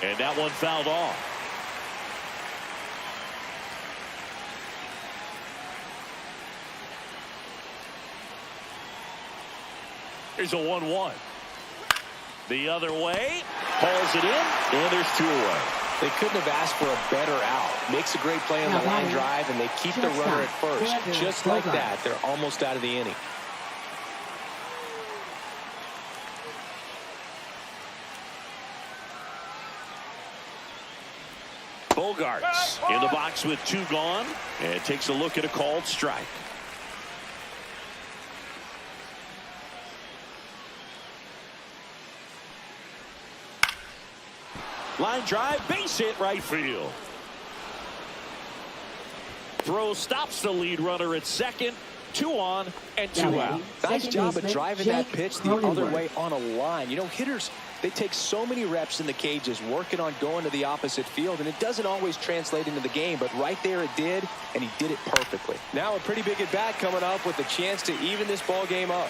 And that one fouled off. Here's a 1-1. The other way. Hauls it in. And there's 2 away. They couldn't have asked for a better out. Makes a great play on the line drive, and they keep the runner at first. Just like that, they're almost out of the inning. Bogarts in the box with 2 gone, and takes a look at a called strike. Line drive, base hit, right field. Throw stops the lead runner at second. 2 on and 2 out. Nice job of driving that pitch the other way on a line. You know, hitters, they take so many reps in the cages working on going to the opposite field, and it doesn't always translate into the game, but right there it did, and he did it perfectly. Now a pretty big at bat coming up with a chance to even this ball game up.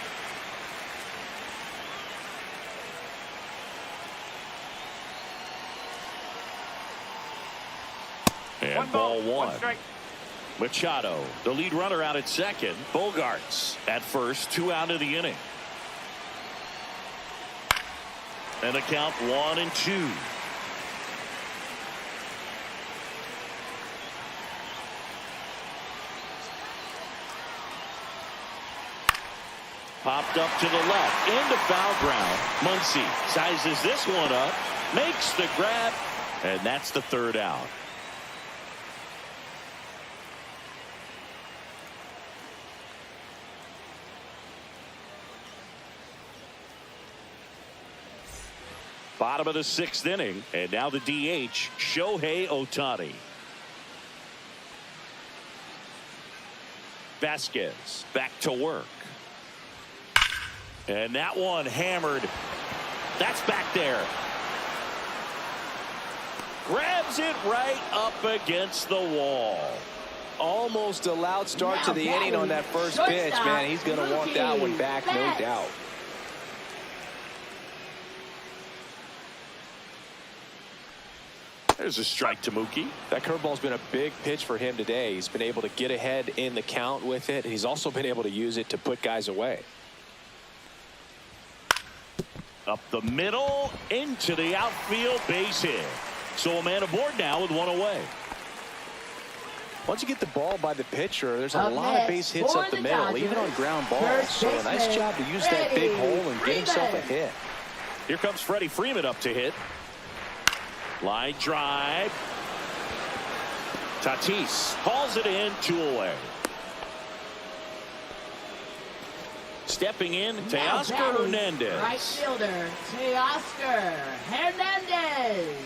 And ball 1. Machado, the lead runner, out at second. Bogarts at first. 2 out of the inning. And the count 1-2. Popped up to the left into foul ground. Muncy sizes this one up, makes the grab, and that's the 3rd out. Bottom of the 6th inning, and now the DH, Shohei Ohtani. Vasquez back to work. And that one hammered. That's back there. Grabs it right up against the wall. Almost a loud start to the inning on that first pitch, man. He's going to want that one back, no doubt. There's a strike to Mookie. That curveball's been a big pitch for him today. He's been able to get ahead in the count with it. He's also been able to use it to put guys away. Up the middle, into the outfield, base hit. So a man aboard now with one away. Once you get the ball by the pitcher, there's a Up lot of next base hits for up the the middle, Dodgers, even on ground balls. first So a nice baseman, job to use that big Freddie hole and get himself a Freeman. hit. Here comes Freddie Freeman up to hit. Line drive. Tatis hauls it in, 2 away. Stepping in, Now Teoscar batting, Hernandez. Right fielder, Teoscar Hernandez.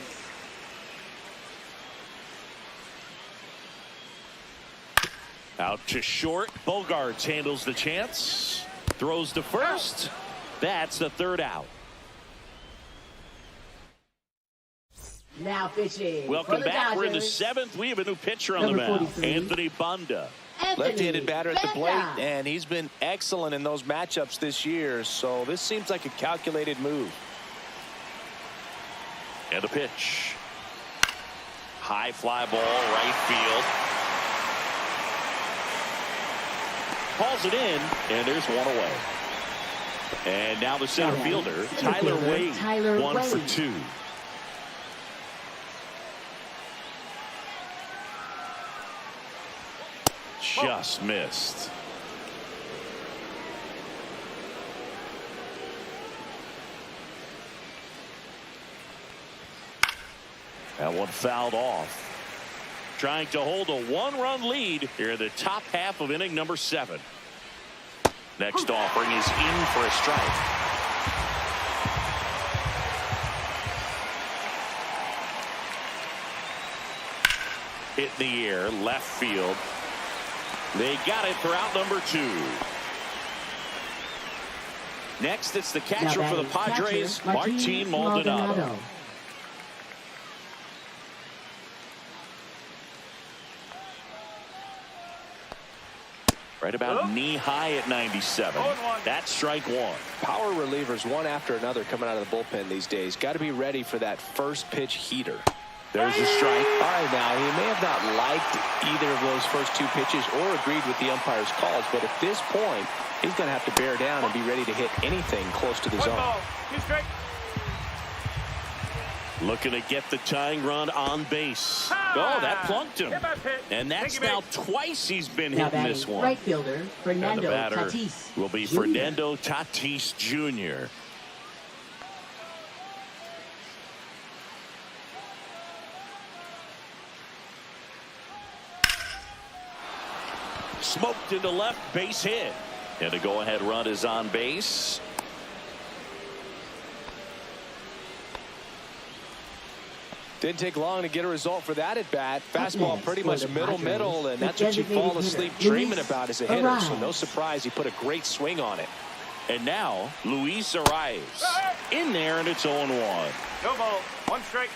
Out to short. Bogarts handles the chance. Throws to first. That's the 3rd out. Now pitching. Welcome for the back. Dodgers, We're in the 7th. We have a new pitcher on the Number mound. 43. Anthony Banda. Anthony Left-handed batter at the plate, Banda. and he's been excellent in those matchups this year. So this seems like a calculated move. And the pitch. High fly ball, right field. Hauls it in, and there's one away. And now the center fielder, Tyler Wade, Tyler 1 for Wade. 2. Just missed. That one fouled off. Trying to hold a 1-run lead here in the top half of inning number 7. Next offering is in for a strike. Hit in the air, left field. They got it for out number 2. Next, it's the catcher Now for the batting, Padres, catcher, Martin Maldonado. Right about knee high at 97. That's strike 1. Power relievers, one after another, coming out of the bullpen these days. Got to be ready for that first pitch heater. There's a strike. All right, now, he may have not liked either of those first 2 pitches or agreed with the umpire's calls, but at this point, he's going to have to bear down and be ready to hit anything close to the 1 zone. ball, 2 strike. Looking to get the tying run on base. Oh, that plunked him. Hit by pitch. And that's Thank you, now mate. twice he's been Now hitting batting, this one. right fielder, And the Fernando batter Tatis will be Jr. Fernando Tatis Jr. Smoked into left, base hit. And the go-ahead run is on base. Didn't take long to get a result for that at bat. Fastball pretty for much the middle, Padres, and the that's what you designated fall asleep hitter, dreaming Luis about as a hitter. So Arias. no surprise he put a great swing on it. And now, Luis Arias in there, and it's 0-1. No ball, 1 strike.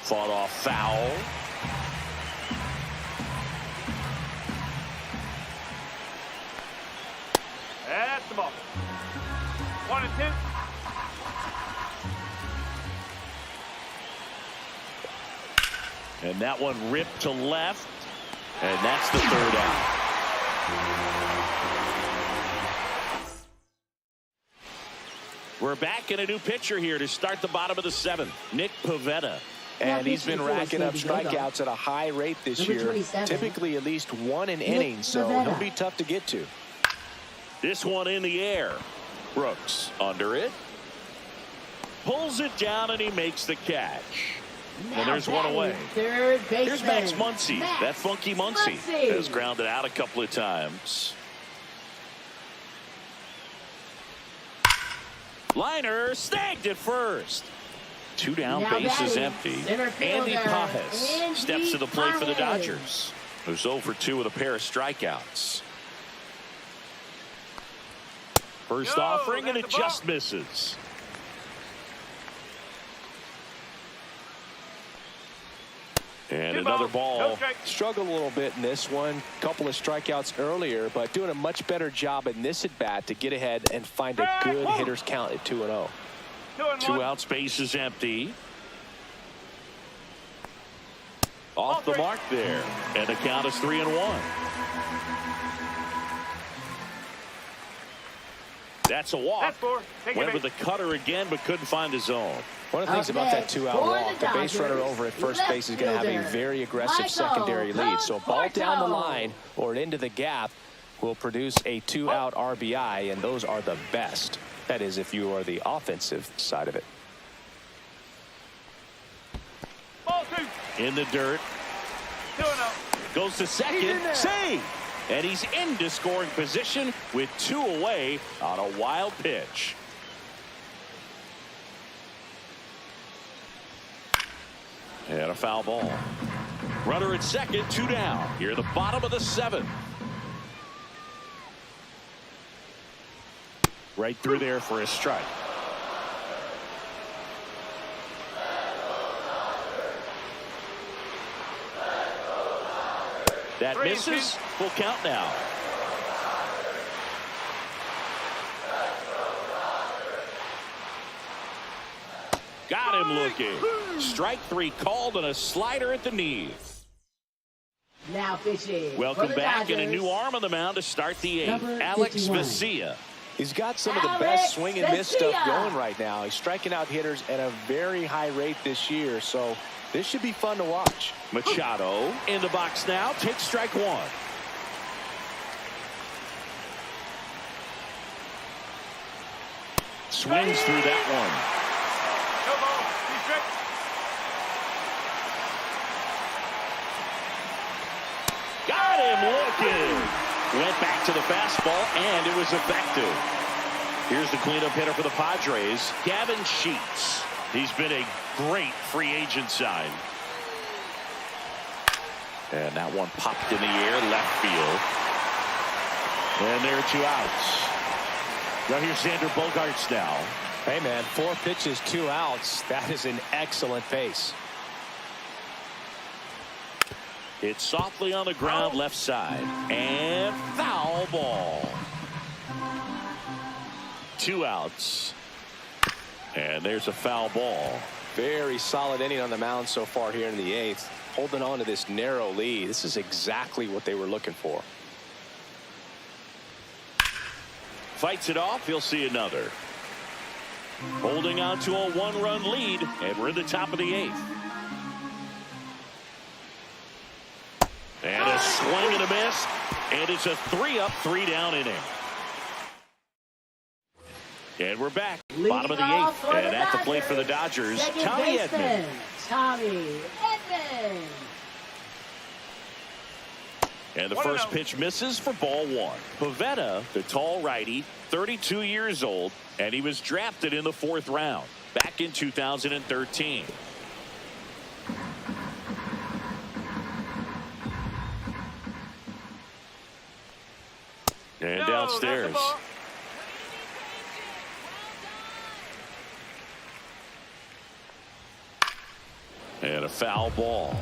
Fought off foul. That's the ball. 1 and 2. And that one ripped to left. And that's the 3rd out. We're back in a new pitcher here to start the bottom of the 7th. Nick Pivetta. And he's been racking up strikeouts at a high rate this Number year. 27. Typically at least 1 an inning, so Pivetta. he'll be tough to get to. This one in the air. Brooks under it. Pulls it down and he makes the catch. And there's one away. Third baseman. Here's Max Muncy. Max That funky Muncy Muncy. has grounded out a couple of times. Liner snagged at first. 2 down, Now bases batting, empty. center Andy fielder, Pajes Andy steps to the plate for the Pajes. Dodgers, who's 0 for 2 with a pair of strikeouts. First No, offering, and that's it the ball. just misses. And 2 another balls, ball. no strike. Struggled a little bit in this one. Couple of strikeouts earlier, but doing a much better job in this at bat to get ahead and find a good hitter's count at 2-0. 2 and 1. 2 outs, base is empty. Off the mark there. And the count is 3-1. That's a walk. Went with the cutter again, but couldn't find the zone. One of the things about that two-out walk, the base runner over at first base is going to have a very aggressive secondary lead. So a ball down the line or into the gap will produce a two-out RBI, and those are the best. That is, if you are the offensive side of it. In the dirt. Goes to second. Save. And he's into scoring position with 2 away on a wild pitch. And a foul ball. Runner at second, 2 down. Here at the bottom of the 7th. Right through there for a strike. That misses. Full count now. Got him looking. Strike 3 called and a slider at the knees. Now pitching. Welcome back, and a new arm on the mound to start the 8th. Alex Vesia. He's got some of the best swing and miss stuff going right now. He's striking out hitters at a very high rate this year, so this should be fun to watch. Machado in the box now. Takes strike 1. Swings through that one. Got him looking. Went back to the fastball, and it was effective. Here's the cleanup hitter for the Padres, Gavin Sheets. He's been a great free agent sign. And that one popped in the air, left field. And there are 2 outs. Now here's Xander Bogaerts now. Hey, man, 4 pitches, 2 outs. That is an excellent pace. Hit softly on the ground, left side. And foul ball. 2 outs. And there's a foul ball. Very solid inning on the mound so far here in the 8th. Holding on to this narrow lead. This is exactly what they were looking for. Fights it off. He'll see another. Holding on to a 1-run lead, and we're in the top of the 8th. And a swing and a miss, and it's a 3-up, 3-down inning. And we're back, bottom of the 8th, and at the plate for the Dodgers, Tommy Edman. And the first pitch misses for ball 1. Pavetta, the tall righty, 32 years old, and he was drafted in the 4th round back in 2013. And downstairs. And a foul ball.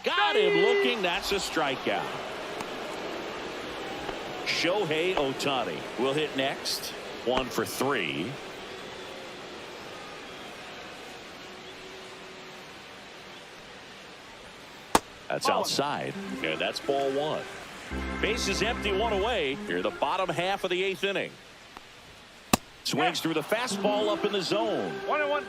Got him looking. That's a strikeout. Shohei Ohtani will hit next. 1 for 3. That's outside. And that's ball 1. Base is empty, 1 away. Here the bottom half of the 8th inning. Swings through the fastball up in the zone. 1-1.